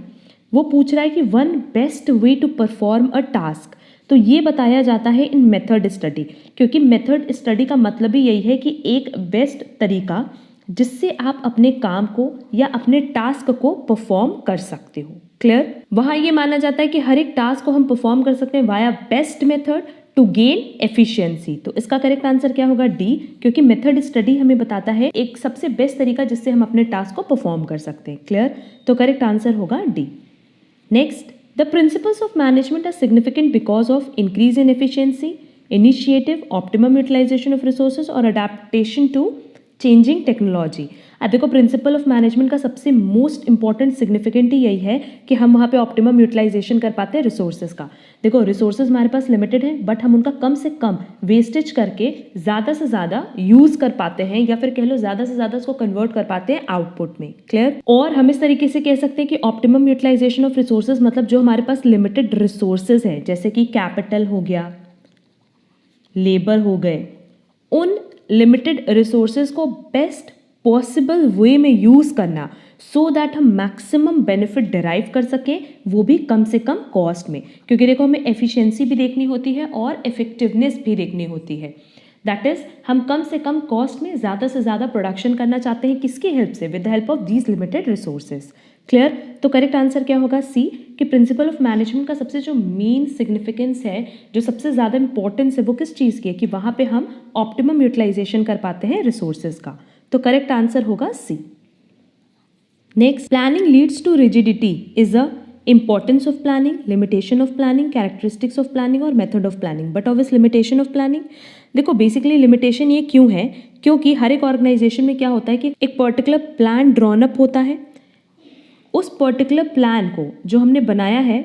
वो पूछ रहा है कि one best way to perform a task, तो ये बताया जाता है इन मेथड स्टडी, क्योंकि मेथड स्टडी का मतलब ही यही है कि एक बेस्ट तरीका जिससे आप अपने काम को या अपने टास्क को परफॉर्म कर सकते हो। क्लियर? वहाँ ये माना जाता है कि हर एक टास्क को हम परफॉर्म कर सकते हैं via best method to gain efficiency. तो इसका करेक्ट आंसर क्या होगा? डी, क्योंकि मेथड स्टडी हमें बताता है एक सबसे बेस्ट तरीका जिससे हम अपने टास्क को परफॉर्म कर सकते हैं। क्लियर? तो करेक्ट आंसर होगा D. Next, the principles of management are significant because of increase in efficiency, initiative, optimum utilization of resources और adaptation to changing technology। अब देखो प्रिंसिपल ऑफ मैनेजमेंट का सबसे मोस्ट इंपॉर्टेंट सिग्निफिकेंट ही यही है कि हम वहाँ पे ऑप्टिमम यूटिलाइजेशन कर पाते हैं रिसोर्सेज का। देखो रिसोर्सेज हमारे पास लिमिटेड है, बट हम उनका कम से कम वेस्टेज करके ज़्यादा से ज़्यादा यूज़ कर पाते हैं, या फिर कह लो ज़्यादा से ज़्यादा उसको कन्वर्ट कर पाते हैं आउटपुट में। क्लियर? और हम इस तरीके से कह सकते हैं कि ऑप्टिमम यूटिलाइजेशन ऑफ रिसोर्सेज मतलब जो हमारे पास लिमिटेड रिसोर्सेज है, जैसे कि कैपिटल हो गया, लेबर हो गए, उन लिमिटेड रिसोर्सेज को बेस्ट पॉसिबल वे में यूज़ करना सो दैट हम मैक्सिमम बेनिफिट डिराइव कर सकें, वो भी कम से कम कॉस्ट में। क्योंकि देखो हमें एफिशिएंसी भी देखनी होती है और इफेक्टिवनेस भी देखनी होती है। दैट इज हम कम से कम कॉस्ट में ज़्यादा से ज़्यादा प्रोडक्शन करना चाहते हैं, किसकी हेल्प से? With the help of these limited resources. Clear? तो करेक्ट आंसर क्या होगा? सी, कि प्रिंसिपल ऑफ मैनेजमेंट का सबसे जो मेन सिग्निफिकेंस है, जो सबसे ज़्यादा इंपॉर्टेंस है, वो किस चीज़ की है? कि वहाँ पे हम ऑप्टिमम यूटिलाइजेशन कर पाते हैं रिसोर्सेज का। तो करेक्ट आंसर होगा C. Next, planning leads to rigidity is a importance of planning, limitation of planning, characteristics of planning और method of planning. But obvious limitation of planning, देखो बेसिकली लिमिटेशन ये क्यों है? क्योंकि हर एक ऑर्गेनाइजेशन में क्या होता है कि एक पर्टिकुलर प्लान ड्रॉन अप होता है, उस पर्टिकुलर प्लान को जो हमने बनाया है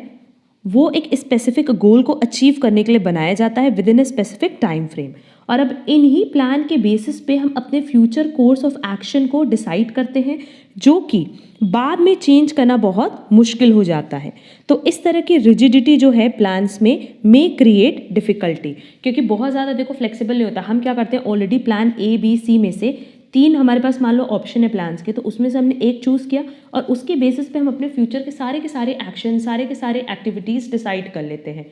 वो एक स्पेसिफिक गोल को अचीव करने के लिए बनाया जाता है with in a specific time frame. और अब इन्हीं प्लान के बेसिस पे हम अपने फ्यूचर कोर्स ऑफ एक्शन को डिसाइड करते हैं, जो कि बाद में चेंज करना बहुत मुश्किल हो जाता है। तो इस तरह की रिजिडिटी जो है प्लान्स में मे क्रिएट डिफिकल्टी, क्योंकि बहुत ज़्यादा देखो फ्लेक्सिबल नहीं होता। हम क्या करते हैं, already plan A B C में से 3 हमारे पास मान लो ऑप्शन है प्लान्स के, तो उसमें से हमने एक चूज़ किया और उसके बेसिस पे हम अपने फ्यूचर के सारे एक्शन, सारे के सारे एक्टिविटीज़ डिसाइड कर लेते हैं।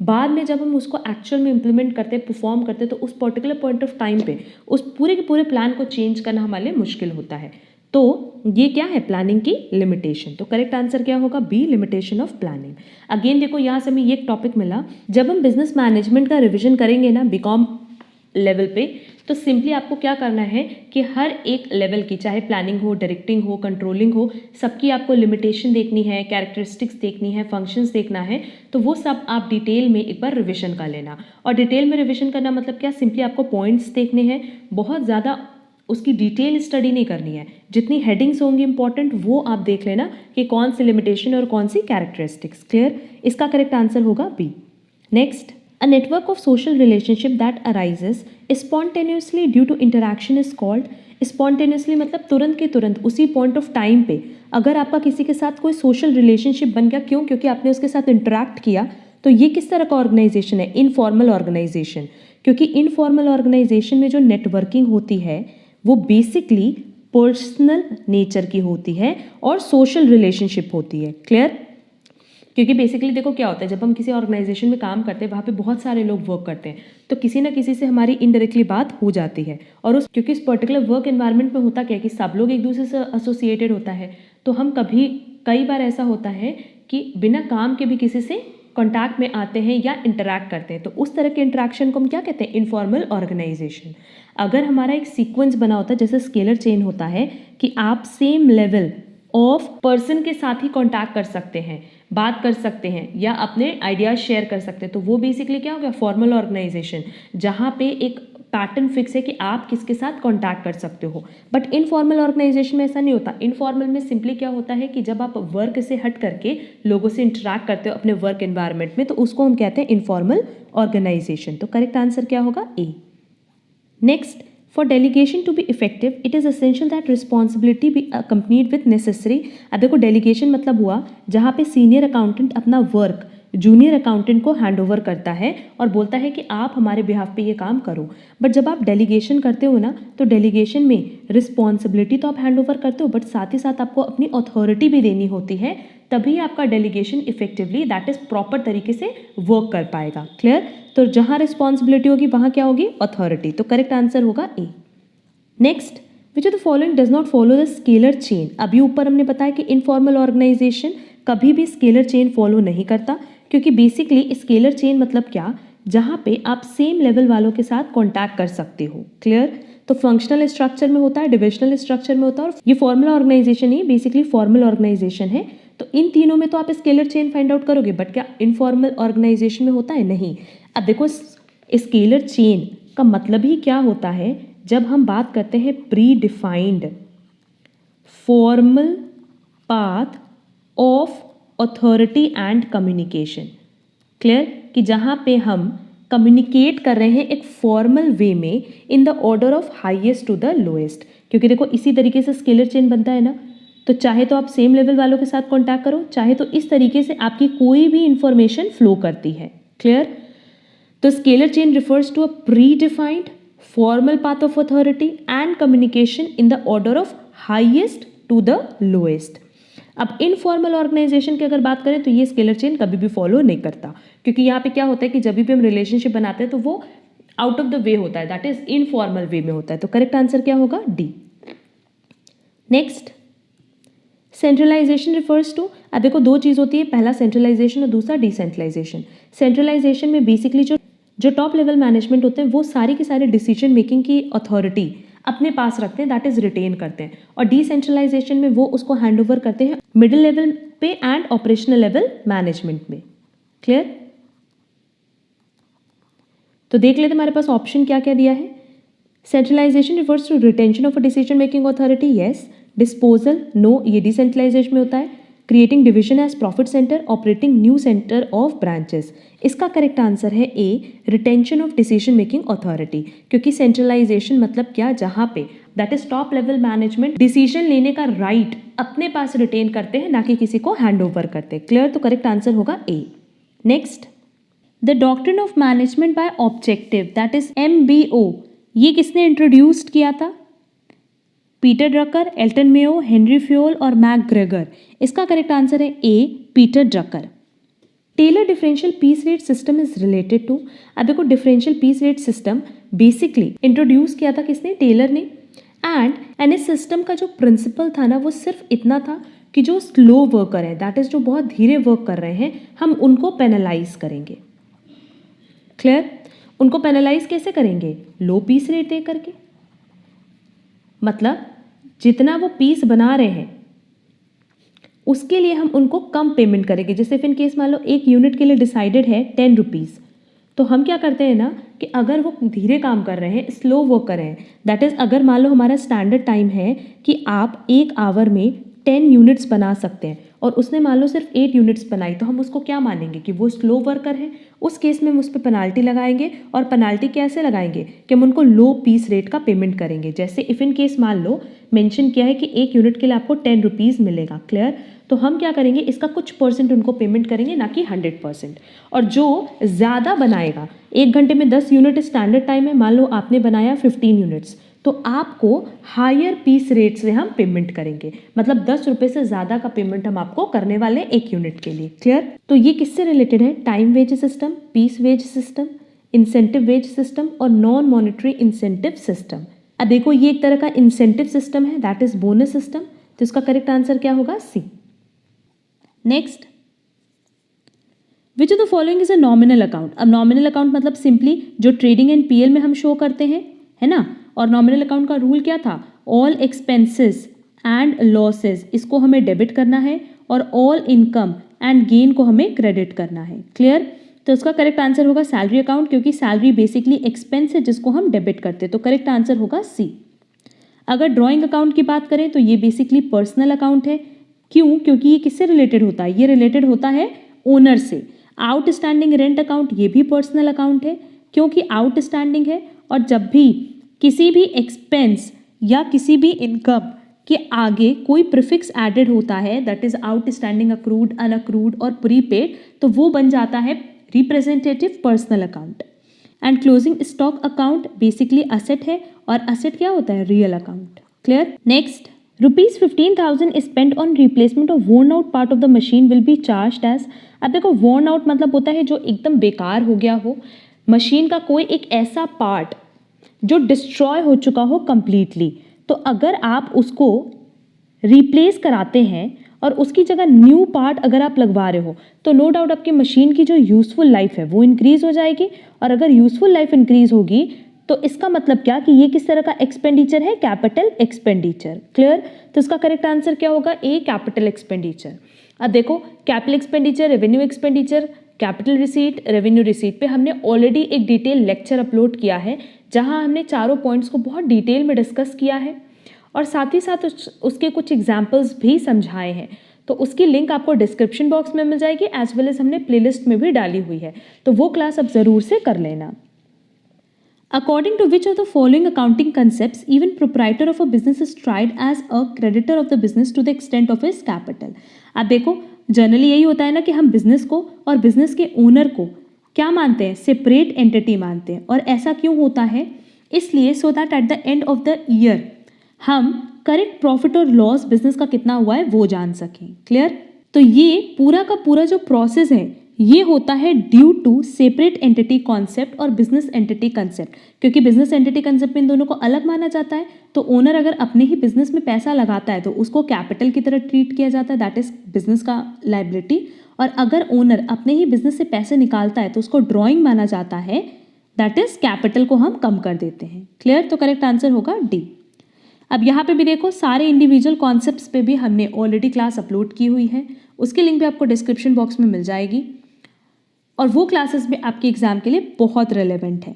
बाद में जब हम उसको एक्चुअल में इम्प्लीमेंट करते हैं, परफॉर्म करते हैं, तो उस पर्टिकुलर पॉइंट ऑफ टाइम पे उस पूरे के पूरे प्लान को चेंज करना हमारे लिए मुश्किल होता है। तो ये क्या है? प्लानिंग की लिमिटेशन। तो करेक्ट आंसर क्या होगा? B, limitation of planning. Again देखो यहाँ से हमें ये टॉपिक मिला, जब हम बिजनेस मैनेजमेंट का रिविजन करेंगे ना बीकॉम लेवल पे, तो सिंपली आपको क्या करना है कि हर एक लेवल की, चाहे प्लानिंग हो, डायरेक्टिंग हो, कंट्रोलिंग हो, सबकी आपको लिमिटेशन देखनी है, कैरेक्टरिस्टिक्स देखनी है, फंक्शंस देखना है। तो वो सब आप डिटेल में एक बार रिविजन कर लेना। और डिटेल में रिविजन करना मतलब क्या? सिंपली आपको पॉइंट्स देखने हैं, बहुत ज़्यादा उसकी डिटेल स्टडी नहीं करनी है। जितनी हेडिंग्स होंगी इंपॉर्टेंट वो आप देख लेना कि कौन सी लिमिटेशन और कौन सी कैरेक्टरिस्टिक्स। क्लियर? इसका करेक्ट आंसर होगा B. Next, a network of social relationship that arises spontaneously due to interaction is called, spontaneously मतलब तुरंत के तुरंत उसी पॉइंट ऑफ टाइम पे अगर आपका किसी के साथ कोई सोशल रिलेशनशिप बन गया, क्यों? क्योंकि आपने उसके साथ इंटरेक्ट किया। तो ये किस तरह का ऑर्गेनाइजेशन है? Informal organisation. क्योंकि इनफॉर्मल ऑर्गेनाइजेशन में जो नेटवर्किंग होती है वो बेसिकली पर्सनल नेचर की होती है और सोशल रिलेशनशिप होती है। क्लियर? क्योंकि बेसिकली देखो क्या होता है, जब हम किसी ऑर्गेनाइजेशन में काम करते हैं वहाँ पे बहुत सारे लोग वर्क करते हैं, तो किसी ना किसी से हमारी इनडायरेक्टली बात हो जाती है। और उस क्योंकि इस पर्टिकुलर वर्क एनवायरनमेंट में होता क्या है कि सब लोग एक दूसरे से एसोसिएटेड होता है, तो हम कई बार ऐसा होता है कि बिना काम के भी किसी से कॉन्टैक्ट में आते हैं या इंटरैक्ट करते हैं। तो उस तरह के इंटरेक्शन को हम क्या कहते हैं? Informal organisation. अगर हमारा एक सीक्वेंस बना होता है, जैसे स्केलर चेन होता है कि आप सेम लेवल ऑफ पर्सन के साथ ही कॉन्टैक्ट कर सकते हैं, बात कर सकते हैं या अपने आइडियाज शेयर कर सकते हैं, तो वो बेसिकली क्या हो गया? फॉर्मल ऑर्गेनाइजेशन, जहाँ पे एक पैटर्न फिक्स है कि आप किसके साथ कॉन्टैक्ट कर सकते हो। बट इनफॉर्मल ऑर्गेनाइजेशन में ऐसा नहीं होता। इनफॉर्मल में सिंपली क्या होता है कि जब आप वर्क से हट करके लोगों से इंटरैक्ट करते हो अपने वर्क एनवायरनमेंट में, तो उसको हम कहते हैं इनफॉर्मल ऑर्गेनाइजेशन। तो करेक्ट आंसर क्या होगा? A. Next, For delegation to be effective, it is essential that responsibility be accompanied with necessary. अब देखो delegation मतलब हुआ जहाँ पे सीनियर अकाउंटेंट अपना वर्क जूनियर अकाउंटेंट को हैंड ओवर करता है और बोलता है कि आप हमारे बिहाफ पे ये काम करो. बट जब आप डेलीगेशन करते हो ना, तो डेलीगेशन में रिस्पॉन्सिबिलिटी तो आप हैंड ओवर करते हो, बट साथ ही साथ आपको अपनी अथॉरिटी भी देनी होती है, तभी आपका delegation effectively that is proper तरीके से वर्क कर पाएगा. क्लियर? तो जहाँ रिस्पॉन्सिबिलिटी होगी वहाँ क्या होगी? अथॉरिटी. तो करेक्ट आंसर होगा A. Next, which of the following does not follow the scalar chain. अभी ऊपर हमने बताया कि इनफॉर्मल ऑर्गेनाइजेशन कभी भी स्केलर चेन फॉलो नहीं करता, क्योंकि बेसिकली स्केलर चेन मतलब क्या? जहाँ पे आप सेम लेवल वालों के साथ कॉन्टैक्ट कर सकते हो. क्लियर? तो फंक्शनल स्ट्रक्चर में होता है, डिविजनल स्ट्रक्चर में होता है, और ये फॉर्मल ऑर्गेनाइजेशन ही बेसिकली फॉर्मल ऑर्गेनाइजेशन है. तो इन तीनों में तो आप स्केलर चेन फाइंड आउट करोगे, बट क्या इनफॉर्मल ऑर्गेनाइजेशन में होता है? नहीं. अब देखो स्केलर चेन का मतलब ही क्या होता है? जब हम बात करते हैं pre defined formal path of authority and communication. Clear? कि जहाँ पे हम कम्युनिकेट कर रहे हैं एक फॉर्मल वे में in the order of highest to the lowest. क्योंकि देखो इसी तरीके से स्केलर चेन बनता है ना, तो चाहे तो आप सेम लेवल वालों के साथ कॉन्टैक्ट करो, चाहे तो इस तरीके से आपकी कोई भी इंफॉर्मेशन फ्लो करती है. क्लियर? तो scalar chain refers to a predefined formal path of authority and communication in the order of highest to the lowest. अब इनफॉर्मल ऑर्गेनाइजेशन की अगर बात करें तो ये स्केलर चेन कभी भी फॉलो नहीं करता, क्योंकि यहाँ पे क्या होता है कि जब भी हम रिलेशनशिप बनाते हैं तो वो आउट ऑफ द वे होता है, दैट इज इनफॉर्मल वे में होता है. तो करेक्ट आंसर क्या होगा? D. Next, centralisation refers to. अब देखो दो चीज़ होती है, पहला सेंट्रलाइजेशन और दूसरा डिसेंट्रलाइजेशन. सेंट्रलाइजेशन में बेसिकली जो टॉप लेवल मैनेजमेंट होते हैं वो सारी की सारी डिसीजन मेकिंग की अथॉरिटी अपने पास रखते हैं, दैट इज रिटेन करते हैं. और डिसेंट्रलाइजेशन में वो उसको हैंड ओवर करते हैं मिडिल लेवल पे एंड ऑपरेशनल लेवल मैनेजमेंट में. क्लियर? तो देख लेते हमारे पास ऑप्शन क्या क्या दिया है. Centralisation refers to retention of a decision making authority, yes. Disposal, no, ये डिसेंट्रलाइजेशन में होता है. Creating division as profit centre, operating new centre of branches. इसका करेक्ट आंसर है A, retention of decision making authority. क्योंकि सेंट्रलाइजेशन मतलब क्या? जहाँ पे that is top level management decision लेने का राइट अपने पास रिटेन करते हैं, ना कि किसी को हैंड ओवर करते. क्लियर? तो करेक्ट आंसर होगा A. Next, the doctrine of management by objective, that is MBO, ये किसने इंट्रोड्यूस्ड किया था? Peter Drucker, Elton Mayo, Henry Fayol और मैकग्रेगर. इसका करेक्ट आंसर है A, Peter Drucker. Taylor differential piece rate system is related to. अब देखो differential piece rate system basically introduce किया था किसने? टेलर ने. एंड इस सिस्टम का जो प्रिंसिपल था ना, वो सिर्फ इतना था कि जो स्लो वर्कर है, दैट इज जो बहुत धीरे वर्क कर रहे हैं, हम उनको पेनलाइज करेंगे. क्लियर? उनको पेनलाइज कैसे करेंगे? लो पीस रेट दे करके. मतलब जितना वो पीस बना रहे हैं उसके लिए हम उनको कम पेमेंट करेंगे. जैसे इन केस मान लो एक यूनिट के लिए डिसाइडेड है 10 रुपीज़, तो हम क्या करते हैं ना कि अगर वो धीरे काम कर रहे हैं, स्लो वर्क कर रहे हैं, दैट इज़ अगर मान लो हमारा स्टैंडर्ड टाइम है कि आप 1 आवर में 10 यूनिट्स बना सकते हैं और उसने मान लो सिर्फ 8 यूनिट्स बनाई, तो हम उसको क्या मानेंगे कि वो स्लो वर्कर है. उस केस में हम उस पर पेनाल्टी लगाएंगे. और पेनाल्टी कैसे लगाएंगे? कि हम उनको लो पीस रेट का पेमेंट करेंगे. जैसे इफ़ इन केस मान लो मेंशन किया है कि 1 यूनिट के लिए आपको 10 रुपीज़ मिलेगा. क्लियर? तो हम क्या करेंगे? इसका कुछ परसेंट उनको पेमेंट करेंगे, ना कि 100%. और जो ज़्यादा बनाएगा, 1 घंटे में 10 यूनिट स्टैंडर्ड टाइम है, मान लो आपने बनाया 15 यूनिट्स, तो आपको हायर पीस रेट से हम पेमेंट करेंगे. मतलब 10 रुपये से ज़्यादा का पेमेंट हम आपको करने वाले 1 यूनिट के लिए. क्लियर? तो ये किससे रिलेटेड है? Time wage system, piece wage system, incentive wage system और नॉन मॉनेटरी इंसेंटिव सिस्टम. अब देखो ये एक तरह का इंसेंटिव सिस्टम है, दैट इज बोनस सिस्टम. तो इसका करेक्ट आंसर क्या होगा? C. Next, which of the following is a nominal account. अब नॉमिनल अकाउंट मतलब सिंपली जो ट्रेडिंग एंड PL में हम शो करते हैं, है ना. और नॉमिनल अकाउंट का रूल क्या था? ऑल एक्सपेंसेस एंड लॉसेस इसको हमें डेबिट करना है और ऑल इनकम एंड गेन को हमें क्रेडिट करना है. क्लियर? तो इसका करेक्ट आंसर होगा सैलरी अकाउंट, क्योंकि सैलरी बेसिकली एक्सपेंस है जिसको हम डेबिट करते हैं. तो करेक्ट आंसर होगा सी. अगर ड्राइंग अकाउंट की बात करें तो ये बेसिकली पर्सनल अकाउंट है. क्यों? क्योंकि ये किससे रिलेटेड होता है? ये रिलेटेड होता है ओनर से. आउटस्टैंडिंग रेंट अकाउंट ये भी पर्सनल अकाउंट है, क्योंकि आउटस्टैंडिंग है. और जब भी किसी भी एक्सपेंस या किसी भी इनकम के आगे कोई प्रीफिक्स एडेड होता है, दैट इज आउटस्टैंडिंग, अक्रूड, अनअक्रूड और प्रीपेड, तो वो बन जाता है representative personal account. And closing stock account basically asset है, और असेट क्या होता है? Real account. Clear? Next, ₹15,000 is spent on replacement of worn out part of the machine will be charged as। अब देखो, worn out मतलब होता है जो एकदम बेकार हो गया हो, मशीन का कोई एक ऐसा पार्ट जो डिस्ट्रॉय हो चुका हो कंप्लीटली, तो अगर आप उसको रिप्लेस कराते हैं और उसकी जगह न्यू पार्ट अगर आप लगवा रहे हो, तो नो डाउट आपकी मशीन की जो यूज़फुल लाइफ है वो इंक्रीज हो जाएगी, और अगर यूज़फुल लाइफ इंक्रीज होगी तो इसका मतलब क्या कि ये किस तरह का एक्सपेंडिचर है? Capital expenditure. क्लियर? तो इसका करेक्ट आंसर क्या होगा? ए, कैपिटल एक्सपेंडिचर। अब देखो, capital expenditure, revenue expenditure, capital receipt, revenue receipt पे हमने ऑलरेडी एक डिटेल लेक्चर अपलोड किया है, जहां हमने चारों पॉइंट्स को बहुत डिटेल में डिस्कस किया है और साथ ही साथ उसके कुछ एग्जाम्पल्स भी समझाए हैं। तो उसकी लिंक आपको डिस्क्रिप्शन बॉक्स में मिल जाएगी, एज वेल एज हमने प्लेलिस्ट में भी डाली हुई है, तो वो क्लास अब ज़रूर से कर लेना। According to which of the following accounting concepts, even proprietor of a business is tried as a creditor of the business to the extent of his capital। अब देखो, जनरली यही होता है ना कि हम बिजनेस को और बिजनेस के ओनर को क्या मानते हैं? सेपरेट एंटिटी मानते हैं। और ऐसा क्यों होता है? इसलिए so that at the end of the year हम करेक्ट प्रॉफिट और लॉस बिजनेस का कितना हुआ है वो जान सकें। क्लियर? तो ये पूरा का पूरा जो प्रोसेस है ये होता है due to separate entity concept और बिजनेस एंटिटी कंसेप्ट, क्योंकि बिजनेस एंटिटी कंसेप्ट में इन दोनों को अलग माना जाता है। तो ओनर अगर अपने ही बिजनेस में पैसा लगाता है तो उसको कैपिटल की तरह ट्रीट किया जाता है, दैट इज बिजनेस का लायबिलिटी। और अगर ओनर अपने ही बिजनेस से पैसे निकालता है तो उसको ड्रॉइंग माना जाता है, दैट इज कैपिटल को हम कम कर देते हैं। क्लियर? तो करेक्ट आंसर होगा डी। अब यहाँ पे भी देखो, सारे इंडिविजुअल कॉन्सेप्ट्स पे भी हमने ऑलरेडी क्लास अपलोड की हुई है, उसकी लिंक भी आपको डिस्क्रिप्शन बॉक्स में मिल जाएगी, और वो क्लासेस भी आपके एग्जाम के लिए बहुत रेलेवेंट है।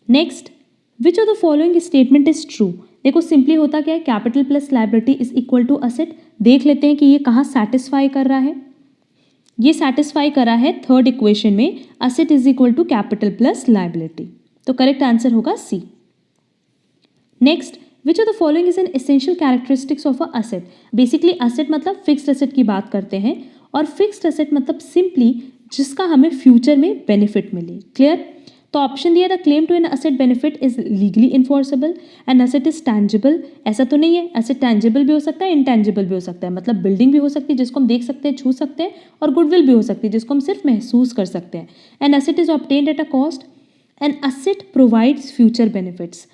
Next, which of the following statement is true? देखो, सिंपली होता क्या है? Capital plus liability is equal to asset. देख लेते हैं कि ये कहाँ सेटिस्फाई कर रहा है। ये सेटिस्फाई करा है थर्ड इक्वेशन में, asset is equal to capital plus liability. तो करेक्ट आंसर होगा C. Next, which of the following is an essential characteristics of a asset? Basically asset मतलब फिक्स्ड असेट की बात करते हैं, और फिक्स्ड असेट मतलब सिंपली जिसका हमें फ्यूचर में बेनिफिट मिले। क्लियर? तो ऑप्शन दिया, the claim to an asset benefit is legally enforceable and asset is tangible. ऐसा तो नहीं है, असेट टैंजिबल भी हो सकता है, इनटैंजिबल भी हो सकता है। मतलब बिल्डिंग भी हो सकती है जिसको हम देख सकते हैं, छू सकते हैं, और गुडविल भी हो सकती है जिसको हम सिर्फ महसूस कर सकते हैं। An asset is obtained at a cost, an asset provides future benefits.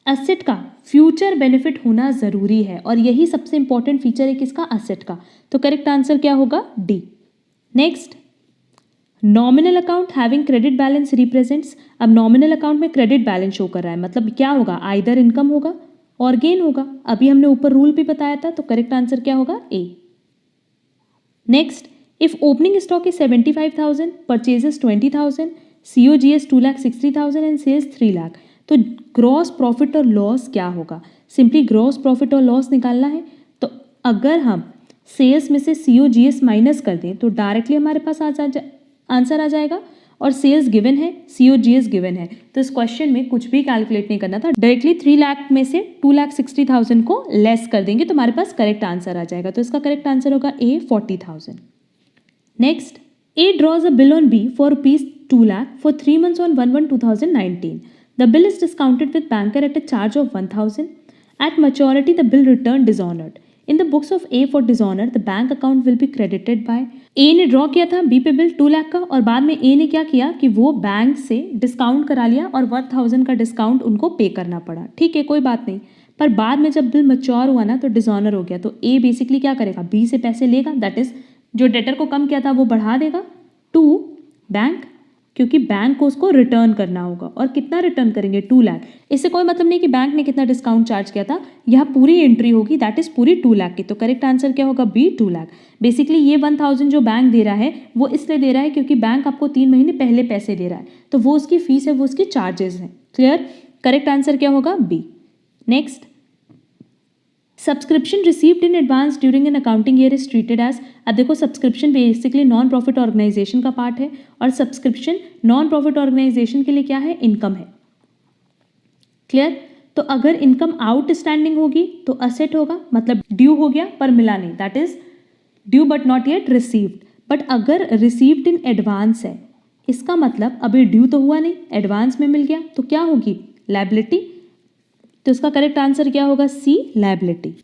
Asset का फ्यूचर बेनिफिट होना ज़रूरी है, और यही सबसे इंपॉर्टेंट फीचर है किसका? असेट का। तो करेक्ट आंसर क्या होगा? D. Next, nominal account having credit balance represents. अब नॉमिनल अकाउंट में क्रेडिट बैलेंस शो कर रहा है, मतलब क्या होगा? आइदर इनकम होगा और गेन होगा। अभी हमने ऊपर रूल भी बताया था, तो करेक्ट आंसर क्या होगा? A. Next, if opening stock is 75,000, purchases 20,000, COGS 2,60,000 and sales 3 lakh, तो ग्रॉस प्रॉफिट और लॉस क्या होगा? सिंपली ग्रॉस प्रॉफिट और लॉस निकालना है। तो अगर हम सेल्स में से COGS माइनस कर दें तो डायरेक्टली हमारे पास आंसर आ जाएगा, और सेल्स गिवन है, COGS गिवन है, तो इस क्वेश्चन में कुछ भी कैलकुलेट नहीं करना था, डायरेक्टली 3 लाख में से 2,60,000 को लेस कर देंगे तो हमारे पास करेक्ट आंसर आ जाएगा। तो इसका करेक्ट आंसर होगा A, 40,000। Next, A draws a bill on B for ₹2 lakh for 3 months on 1/1/2019. The bill is discounted with banker at a charge of 1,000. At maturity, the bill returned dishonored. In the books of A for dishonor, the bank account will be credited by। A ने ड्रॉ किया था B पे बिल 2 लाख का, और बाद में A ने क्या किया कि वो बैंक से डिस्काउंट करा लिया और 1,000 का डिस्काउंट उनको पे करना पड़ा। ठीक है, कोई बात नहीं, पर बाद में जब बिल मच्योर हुआ ना तो डिसऑनर हो गया, तो A बेसिकली क्या करेगा? B से पैसे लेगा, दैट इज जो डेटर को कम किया था वो बढ़ा देगा टू बैंक, क्योंकि बैंक को उसको रिटर्न करना होगा। और कितना रिटर्न करेंगे? 2 लाख। इससे कोई मतलब नहीं कि बैंक ने कितना डिस्काउंट चार्ज किया था, यह पूरी एंट्री होगी, दैट इज पूरी 2 लाख की। तो करेक्ट आंसर क्या होगा? बी, 2 लाख। बेसिकली ये 1,000 जो बैंक दे रहा है वो इसलिए दे रहा है क्योंकि बैंक आपको 3 महीने पहले पैसे दे रहा है, तो वो उसकी फीस है, वो उसकी चार्जेस हैं। क्लियर? करेक्ट आंसर क्या होगा? B. Next, subscription received in advance during an accounting year is treated as. अब देखो, subscription basically non profit organisation का पार्ट है, और सब्सक्रिप्शन नॉन प्रॉफिट ऑर्गेनाइजेशन के लिए क्या है? इनकम है। क्लियर। तो अगर इनकम आउटस्टैंडिंग होगी तो असेट होगा, मतलब ड्यू हो गया पर मिला नहीं, that is due but not yet received. But अगर रिसीव्ड इन एडवांस है, इसका मतलब अभी ड्यू तो हुआ नहीं, एडवांस में मिल गया, तो क्या होगी, लायबिलिटी। तो इसका करेक्ट आंसर क्या होगा, C, liability.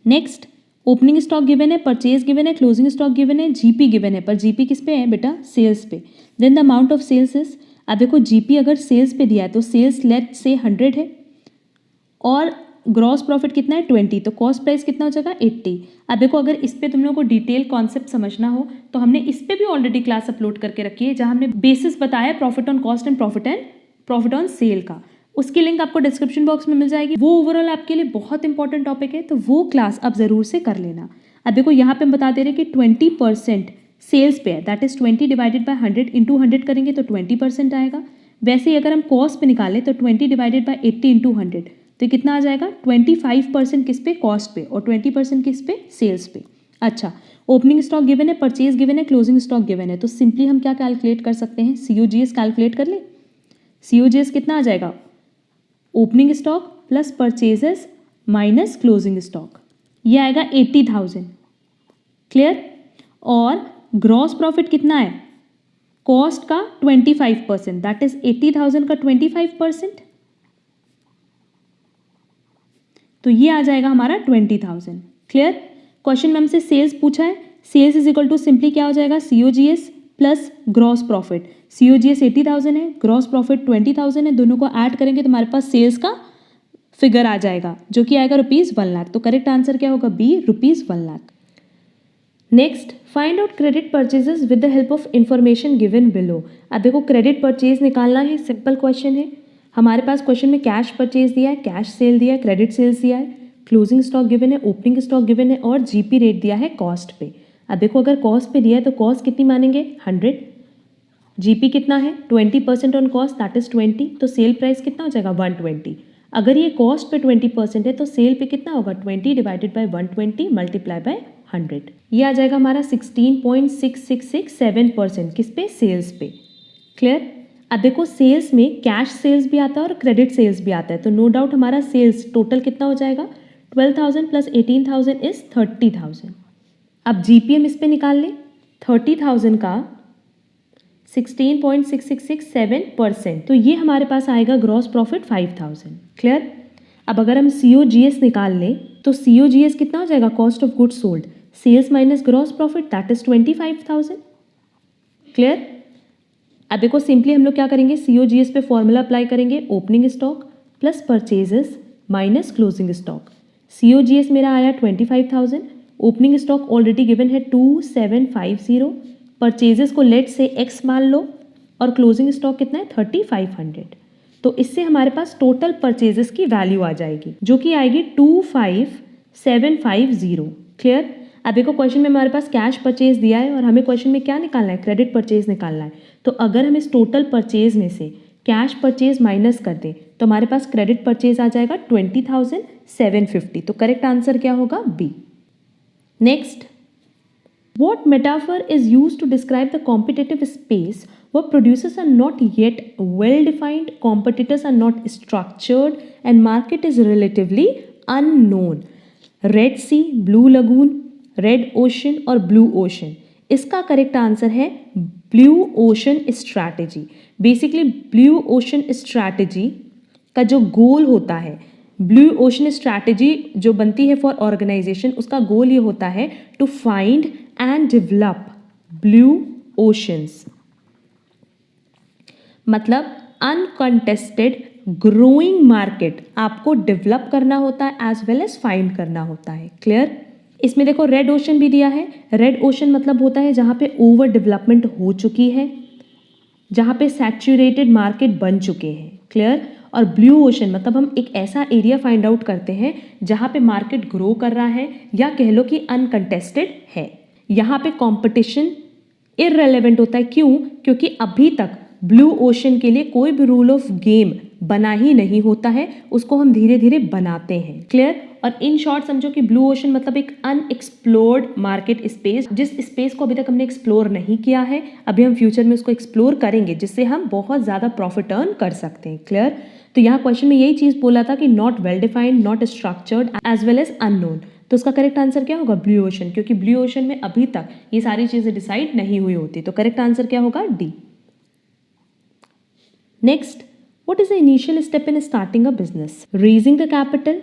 Next, opening stock given है, परचेज गिवन है, क्लोजिंग स्टॉक गिवन है, जीपी गिवन है, पर जीपी किस पे है बेटा, सेल्स पे। Then the amount of sales is, अब देखो जीपी अगर सेल्स पे दिया है तो सेल्स लेट से 100 है और ग्रॉस प्रॉफिट कितना है 20, तो कॉस्ट प्राइस कितना हो जाएगा 80। अब देखो अगर इस पे तुम लोगों को डिटेल कॉन्सेप्ट समझना हो तो हमने इस पे भी ऑलरेडी क्लास अपलोड करके रखी है, जहां हमने बेसिस बताया profit on cost and profit on sale का। उसकी लिंक आपको डिस्क्रिप्शन बॉक्स में मिल जाएगी। वो ओवरऑल आपके लिए बहुत इंपॉर्टेंट टॉपिक है, तो वो क्लास आप जरूर से कर लेना। अब देखो यहाँ पे हम बता दे रहे हैं कि 20% सेल्स पे है, that is 20 divided by 100 into 100 करेंगे तो 20% आएगा। वैसे ही अगर हम कॉस्ट पे निकालें तो 20 डिवाइडेड बाय 80 इंटू 100, तो कितना आ जाएगा, 25% किस पे, कॉस्ट पे, और 20% किस पे, सेल्स पे। अच्छा, ओपनिंग स्टॉक गिवन है, परचेज गिवन है, क्लोजिंग स्टॉक गिवन है, तो सिंपली हम क्या कैलकुलेट कर सकते हैं, सीओजीएस कैलकुलेट कर ले। सीओजीएस कितना आ जाएगा, opening stock plus purchases minus closing stock, ये आएगा 80,000। क्लियर। और ग्रॉस प्रॉफिट कितना है, कॉस्ट का 25%, दैट इज 80,000 का 25%, तो ये आ जाएगा हमारा 20,000। क्लियर। क्वेश्चन में हमसे सेल्स पूछा है, sales is equal to simply क्या हो जाएगा, COGS plus gross profit. COGS 80,000 है, ग्रॉस प्रॉफिट 20,000 है, दोनों को ऐड करेंगे तो हमारे पास सेल्स का फिगर आ जाएगा जो कि आएगा ₹1,00,000। तो करेक्ट आंसर क्या होगा, B, ₹1,00,000। Next, find out credit purchases with the help of information given below. अब देखो क्रेडिट परचेज निकालना है, सिंपल क्वेश्चन है। हमारे पास क्वेश्चन में कैश परचेज दिया है, कैश सेल दिया है, क्रेडिट सेल्स दिया है, क्लोजिंग स्टॉक गिवन है, ओपनिंग स्टॉक गिवन है और जीपी रेट दिया है कॉस्ट पे। अब देखो अगर कॉस्ट पे दिया है तो कॉस्ट कितनी मानेंगे, 100, जीपी कितना है 20% ऑन कॉस्ट, दैट इज 20, तो सेल प्राइस कितना हो जाएगा 120। अगर ये कॉस्ट पे 20% है तो सेल पे कितना होगा, 20 डिवाइडेड बाय 120 मल्टीप्लाई बाय 100, ये आ जाएगा हमारा 16.6667% किस पे, सेल्स पे। क्लियर। अब देखो सेल्स में कैश सेल्स भी आता है और क्रेडिट सेल्स भी आता है, तो नो डाउट हमारा सेल्स टोटल कितना हो जाएगा, 12,000 प्लस 18,000 इज 30,000। अब जीपीएम इस पे निकाल ले, 30,000 का 16.6667%, तो ये हमारे पास आएगा ग्रॉस प्रॉफिट 5,000। क्लियर। अब अगर हम सीओजीएस निकाल लें तो सीओजीएस कितना हो जाएगा, cost of goods sold, sales minus gross profit, that is 25,000। Clear. अब देखो सिंपली हम लोग क्या करेंगे, सीओजीएस पे फॉर्मूला अप्लाई करेंगे, opening stock plus purchases minus closing stock. COGS मेरा आया 25,000, ओपनिंग स्टॉक ऑलरेडी गिवन है 2750, परचेजेस को लेट से एक्स मान लो और क्लोजिंग स्टॉक कितना है 3500। तो इससे हमारे पास टोटल परचेजेस की वैल्यू आ जाएगी जो कि आएगी 25,750। क्लियर। अब देखो क्वेश्चन में हमारे पास कैश परचेज दिया है और हमें क्वेश्चन में क्या निकालना है, क्रेडिट परचेज निकालना है। तो अगर हम इस टोटल परचेज में से कैश परचेज माइनस कर दें तो हमारे पास क्रेडिट परचेज आ जाएगा 20,750, तो करेक्ट आंसर क्या होगा, B. Next, what metaphor is used to describe the competitive space where producers are not yet well defined, competitors are not structured and market is relatively unknown? Red Sea, Blue Lagoon, Red Ocean और Blue Ocean। इसका करेक्ट आंसर है blue ocean strategy. Basically blue ocean strategy का जो गोल होता है, ब्लू ओशन स्ट्रैटेजी जो बनती है फॉर ऑर्गेनाइजेशन, उसका गोल ये होता है to find and develop blue oceans, मतलब अनकंटेस्टेड ग्रोइंग मार्केट आपको डेवलप करना होता है एज वेल एज फाइंड करना होता है। क्लियर। इसमें देखो रेड ओशन भी दिया है, रेड ओशन मतलब होता है जहाँ पे ओवर डेवलपमेंट हो चुकी है, जहाँ पे सैचुरेटेड मार्केट बन चुके हैं। क्लियर। और ब्लू ओशन मतलब हम एक ऐसा एरिया फाइंड आउट करते हैं जहाँ पे मार्केट ग्रो कर रहा है या कह लो कि अनकंटेस्टेड है। यहाँ पे कंपटीशन इररेलेवेंट होता है, क्यों, क्योंकि अभी तक ब्लू ओशन के लिए कोई भी रूल ऑफ गेम बना ही नहीं होता है, उसको हम धीरे धीरे बनाते हैं। क्लियर। और इन शॉर्ट समझो कि ब्लू ओशन मतलब एक अनएक्सप्लोर्ड मार्केट स्पेस, जिस स्पेस को अभी तक हमने एक्सप्लोर नहीं किया है, अभी हम फ्यूचर में उसको एक्सप्लोर करेंगे जिससे हम बहुत ज़्यादा प्रॉफिट अर्न कर सकते हैं। क्लियर? तो यहाँ क्वेश्चन में यही चीज़ बोला था कि not well defined, not structured as well as unknown. तो उसका करेक्ट आंसर क्या होगा? ब्लू ओशन, क्योंकि ब्लू ओशन में अभी तक ये सारी चीज़ें डिसाइड नहीं हुई होती। तो करेक्ट आंसर क्या होगा? D. Next, what is the initial step in starting a business? Raising the capital,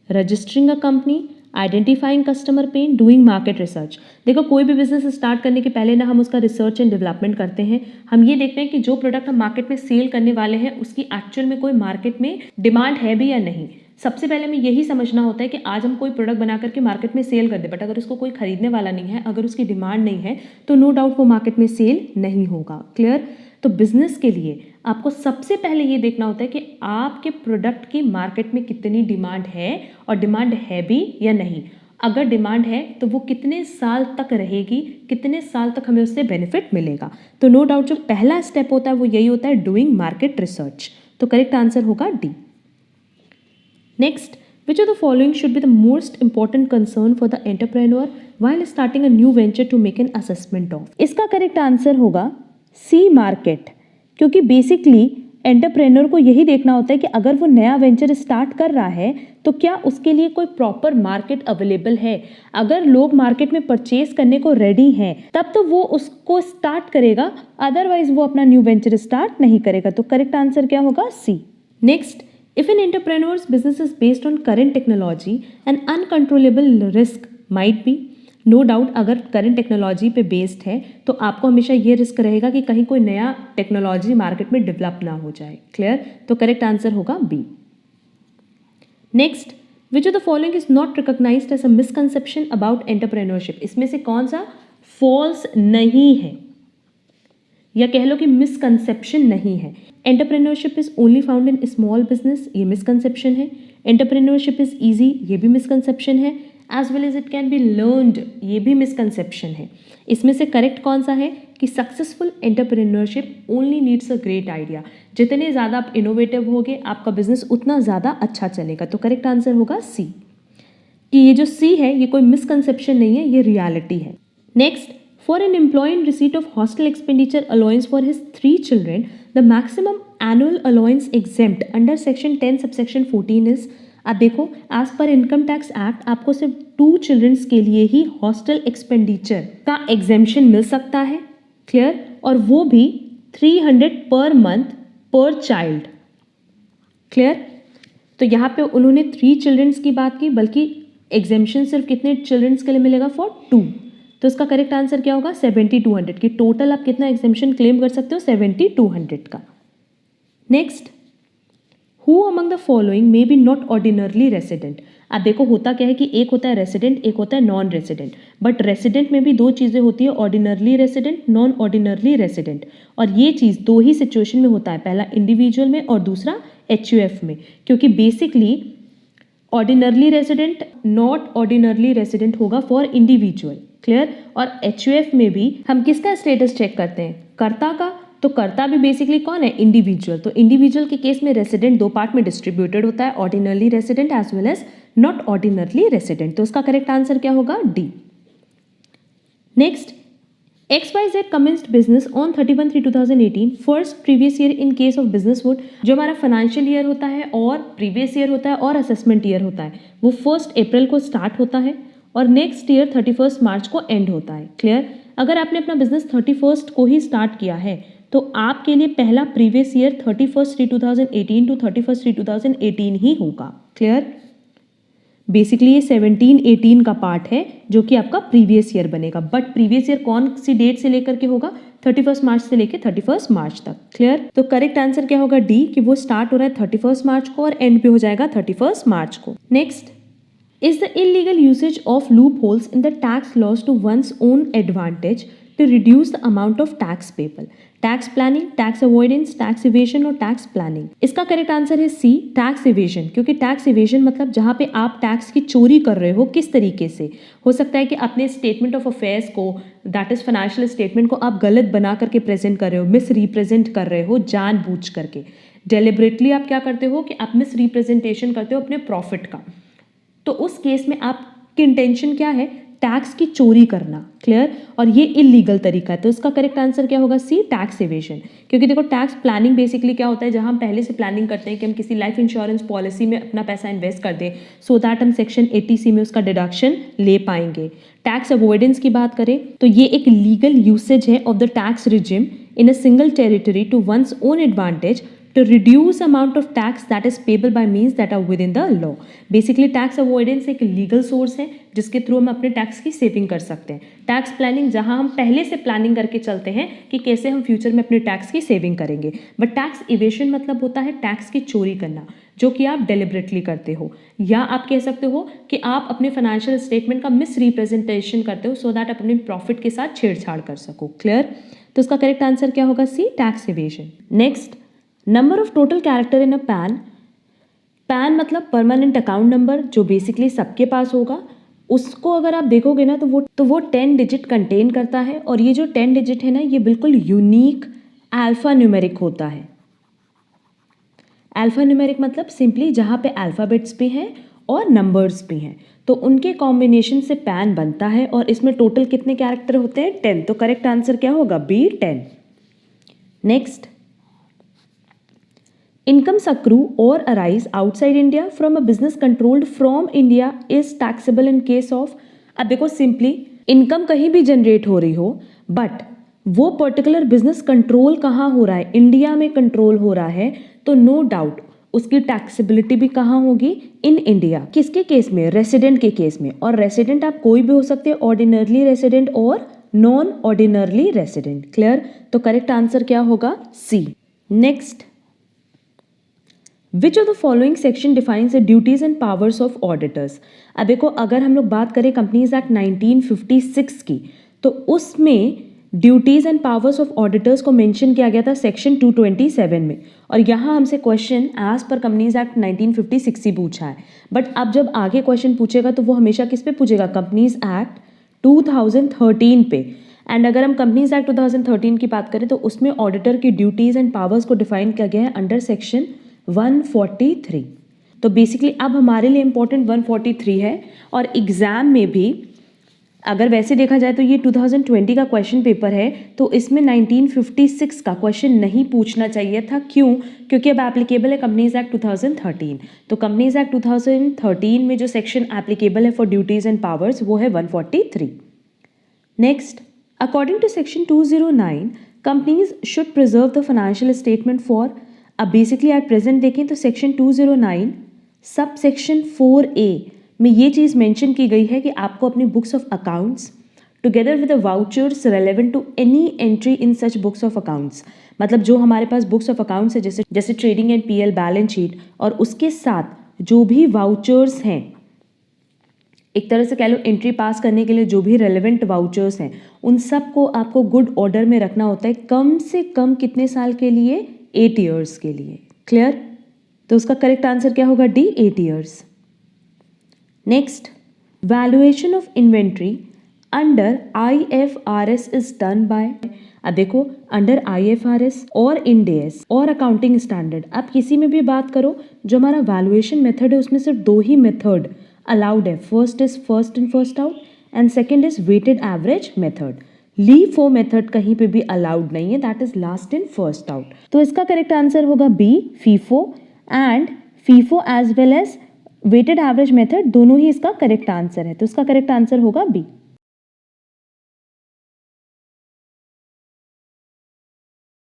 registering a company, identifying customer pain, doing market research. देखो कोई भी बिजनेस स्टार्ट करने के पहले ना हम उसका रिसर्च एंड डेवलपमेंट करते हैं। हम ये देखते हैं कि जो प्रोडक्ट हम मार्केट में सेल करने वाले हैं उसकी एक्चुअल में कोई मार्केट में डिमांड है भी या नहीं। सबसे पहले हमें यही समझना होता है कि आज हम कोई प्रोडक्ट बना करके मार्केट में सेल कर दे, बट अगर उसको कोई खरीदने वाला नहीं है, अगर उसकी डिमांड नहीं है, तो नो डाउट वो मार्केट में सेल नहीं होगा। क्लियर? तो बिजनेस के लिए आपको सबसे पहले ये देखना होता है कि आपके प्रोडक्ट की मार्केट में कितनी डिमांड है और डिमांड है भी या नहीं। अगर डिमांड है तो वो कितने साल तक रहेगी, कितने साल तक हमें उससे बेनिफिट मिलेगा। तो नो डाउट जो पहला स्टेप होता है वो यही होता है, डूइंग मार्केट रिसर्च। तो करेक्ट आंसर होगा D. Next, which of the following should be the most important concern for the entrepreneur while starting a new venture to make an assessment of? इसका करेक्ट आंसर होगा सी, मार्केट। क्योंकि बेसिकली एंटरप्रेन्योर को यही देखना होता है कि अगर वो नया वेंचर स्टार्ट कर रहा है तो क्या उसके लिए कोई प्रॉपर मार्केट अवेलेबल है। अगर लोग मार्केट में परचेज करने को रेडी हैं तब तो वो उसको स्टार्ट करेगा, अदरवाइज वो अपना न्यू वेंचर स्टार्ट नहीं करेगा। तो करेक्ट आंसर क्या होगा? C. Next, if an entrepreneur's business is based on current technology, an uncontrollable risk might be, no doubt अगर करंट टेक्नोलॉजी पे बेस्ड है तो आपको हमेशा ये रिस्क रहेगा कि कहीं कोई नया टेक्नोलॉजी मार्केट में डेवलप ना हो जाए। क्लियर? तो करेक्ट आंसर होगा B. Next, which of the following is not recognised as a misconception about entrepreneurship? इसमें से कौन सा फॉल्स नहीं है या कह लो कि मिसकंसेप्शन नहीं है? Entrepreneurship is only found in small business, ये मिसकंसेप्शन है। एंटरप्रेन्योरशिप इज ईजी, ये भी मिसकंसेप्शन है। As well as it can be learned, ये भी मिसकंसेप्शन है। इसमें से करेक्ट कौन सा है कि successful entrepreneurship only needs a great idea. जितने ज़्यादा आप इनोवेटिव होगे आपका बिजनेस उतना ज़्यादा अच्छा चलेगा। तो करेक्ट आंसर होगा सी, कि ये जो सी है ये कोई मिसकंसेप्शन नहीं है, ये रियलिटी है। Next, for an employee in receipt of hostel expenditure allowance for his 3 children, the maximum annual allowance exempt under section 10 subsection 14 is, आप देखो as per income tax act आपको सिर्फ 2 चिल्ड्रंस के लिए ही हॉस्टल एक्सपेंडिचर का एग्जेम्पशन मिल सकता है। क्लियर? और वो भी 300 पर मंथ पर चाइल्ड। क्लियर? तो यहाँ पे उन्होंने 3 चिल्ड्रंस की बात की, बल्कि एग्जेम्पशन सिर्फ कितने चिल्ड्रंस के लिए मिलेगा? फॉर 2। तो इसका करेक्ट आंसर क्या होगा? 7200 की टोटल आप कितना एग्जेम्पशन क्लेम कर सकते हो? 7200 का। Next, who among the following may be not ordinarily resident? आप देखो होता क्या है कि एक होता है रेसिडेंट, एक होता है नॉन रेसिडेंट, बट रेसिडेंट में भी 2 चीज़ें होती है, ordinarily resident, non ordinarily resident. और ये चीज़ 2 ही सिचुएशन में होता है, पहला इंडिविजुअल में और दूसरा HUF में। क्योंकि basically ordinarily resident, not ordinarily resident होगा फॉर इंडिविजुअल। क्लियर? और HUF में भी हम किसका स्टेटस चेक करते हैं? कर्ता का। तो कर्ता भी बेसिकली कौन है? इंडिविजुअल। तो इंडिविजुअल के केस में रेसिडेंट 2 पार्ट में डिस्ट्रीब्यूटेड होता है, ordinarily resident as well as not ordinarily resident. तो उसका करेक्ट आंसर क्या होगा? D. Next, XYZ commenced business on 31/3/2018, first previous year in case of business would. जो हमारा फाइनेंशियल ईयर होता है और प्रीवियस ईयर होता है और असेसमेंट ईयर होता है वो 1 अप्रैल को स्टार्ट होता है और नेक्स्ट ईयर 31 मार्च को एंड होता है। क्लियर? अगर आपने अपना बिजनेस 31 को ही स्टार्ट किया है तो आपके लिए पहला प्रीवियस ईयर 31/3/2018 टू 31/3/2018 ही होगा। क्लियर? बेसिकली ये 17-18 का पार्ट है जो कि आपका प्रीवियस ईयर बनेगा, बट प्रीवियस ईयर कौन सी डेट से लेकर के होगा? 31 मार्च से लेकर 31 मार्च तक। क्लियर? तो करेक्ट आंसर क्या होगा? डी, कि वो स्टार्ट हो रहा है 31 मार्च को और एंड पे हो जाएगा 31 मार्च को। Next, is the illegal usage of loopholes in the tax laws to one's own advantage to reduce the amount of tax payable? Tax planning, tax avoidance, tax evasion और टैक्स प्लानिंग। इसका करेक्ट आंसर है सी, टैक्स इवेशन। क्योंकि टैक्स इवेशन मतलब जहाँ पे आप टैक्स की चोरी कर रहे हो। किस तरीके से? हो सकता है कि अपने स्टेटमेंट ऑफ अफेयर्स को, दैट इज फाइनेंशियल स्टेटमेंट को आप गलत बना करके प्रेजेंट कर रहे हो, मिस रिप्रेजेंट कर रहे हो जानबूझ करके। डेलिबरेटली आप क्या करते हो कि आप मिस रिप्रेजेंटेशन करते हो अपने प्रॉफिट का। तो उस केस में आपकी इंटेंशन क्या है, टैक्स की चोरी करना, क्लियर, और ये इलीगल तरीका है। तो इसका करेक्ट आंसर क्या होगा, सी, टैक्स एवेशन। क्योंकि देखो टैक्स प्लानिंग बेसिकली क्या होता है, जहां हम पहले से प्लानिंग करते हैं कि हम किसी लाइफ इंश्योरेंस पॉलिसी में अपना पैसा इन्वेस्ट कर दें सो दैट हम सेक्शन 80C में उसका डिडक्शन ले पाएंगे। टैक्स अवॉइडेंस की बात करें तो ये एक लीगल यूसेज है of the tax regime in a single territory to one's own advantage to reduce amount of tax that is payable by means that are within the law. Basically tax avoidance एक लीगल सोर्स है जिसके थ्रू हम अपने टैक्स की सेविंग कर सकते हैं। टैक्स प्लानिंग जहां हम पहले से प्लानिंग करके चलते हैं कि कैसे हम फ्यूचर में अपने टैक्स की सेविंग करेंगे। बट टैक्स इवेशन मतलब होता है टैक्स की चोरी करना, जो कि आप डेलिबरेटली करते हो, या आप कह सकते हो कि आप अपने फाइनेंशियल स्टेटमेंट का मिस रिप्रेजेंटेशन करते हो सो दैट अपने प्रॉफिट के साथ छेड़छाड़ कर सको, क्लियर। तो इसका करेक्ट आंसर क्या होगा, C, tax evasion. Next, number of total character in a PAN. PAN मतलब परमानेंट अकाउंट नंबर, जो बेसिकली सबके पास होगा। उसको अगर आप देखोगे ना तो वो 10 डिजिट कंटेन करता है, और ये जो 10 डिजिट है ना ये बिल्कुल यूनिक अल्फा न्यूमेरिक होता है। अल्फा न्यूमेरिक मतलब सिंपली जहाँ पे अल्फ़ाबेट्स भी हैं और नंबर्स भी हैं, तो उनके कॉम्बिनेशन से पैन बनता है। और इसमें टोटल कितने कैरेक्टर होते हैं, 10। तो करेक्ट आंसर क्या होगा, B, 10। Next, incomes accrue or arise outside India from a business controlled from India is taxable in case of। अब देखो सिंपली इनकम कहीं भी जनरेट हो रही हो बट वो पर्टिकुलर बिजनेस कंट्रोल कहाँ हो रहा है, इंडिया में कंट्रोल हो रहा है, तो नो डाउट उसकी टैक्सेबिलिटी भी कहाँ होगी, इन इंडिया। किसके केस में, रेसिडेंट के केस में। और रेसिडेंट आप कोई भी हो सकते हैं, ऑर्डिनरली रेसिडेंट और नॉन ऑर्डिनरली रेसिडेंट, क्लियर। तो करेक्ट आंसर क्या होगा, C. Next, which of the following section defines the duties and powers of auditors. अब देखो अगर हम लोग बात करें कंपनीज एक्ट 1956 की, तो उसमें duties and powers of auditors को मेंशन किया गया था सेक्शन 227 में। और यहाँ हमसे क्वेश्चन एज पर कंपनीज एक्ट 1956 ही पूछा है। बट अब जब आगे क्वेश्चन पूछेगा तो वो हमेशा किस पे पूछेगा, कंपनीज एक्ट 2013 पे। एंड अगर हम कंपनीज एक्ट 2013 की बात करें तो उसमें ऑडिटर की ड्यूटीज एंड पावर्स को डिफाइन किया गया है अंडर सेक्शन 143। तो बेसिकली अब हमारे लिए इंपॉर्टेंट 143 है। और एग्जाम में भी अगर वैसे देखा जाए तो ये 2020 का क्वेश्चन पेपर है, तो इसमें 1956 का क्वेश्चन नहीं पूछना चाहिए था। क्यों, क्योंकि अब एप्लीकेबल है कंपनीज एक्ट 2013। तो कंपनीज एक्ट 2013 में जो सेक्शन एप्लीकेबल है फॉर ड्यूटीज एंड पावर्स वो है 143। Next, according to section 209 companies should preserve the financial statement for. अब बेसिकली एट प्रेजेंट देखें तो सेक्शन 209 सब सेक्शन 4A में ये चीज़ मेंशन की गई है कि आपको अपनी books of accounts together with the vouchers relevant to any entry in such books of accounts, मतलब जो हमारे पास बुक्स ऑफ अकाउंट्स है जैसे trading and PL balance sheet, और उसके साथ जो भी वाउचर्स हैं, एक तरह से कह लो एंट्री पास करने के लिए जो भी रेलेवेंट वाउचर्स हैं, उन सब को आपको गुड ऑर्डर में रखना होता है। कम से कम कितने साल के लिए, 8 ईयर्स के लिए, क्लियर। तो उसका करेक्ट आंसर क्या होगा, D, 8 years. Next, valuation of inventory under IFRS is done by. अब देखो अंडर IFRS और इंड AS और अकाउंटिंग स्टैंडर्ड, आप किसी में भी बात करो, जो हमारा वैल्यूएशन मेथड है उसमें सिर्फ 2 ही मेथड अलाउड है। First is first in first out and second is weighted average method. LIFO method कहीं पे भी अलाउड नहीं है, that is last in first out. तो इसका करेक्ट आंसर होगा B, FIFO। And FIFO as well as weighted average method दोनों ही इसका करेक्ट आंसर है, तो इसका करेक्ट आंसर होगा बी।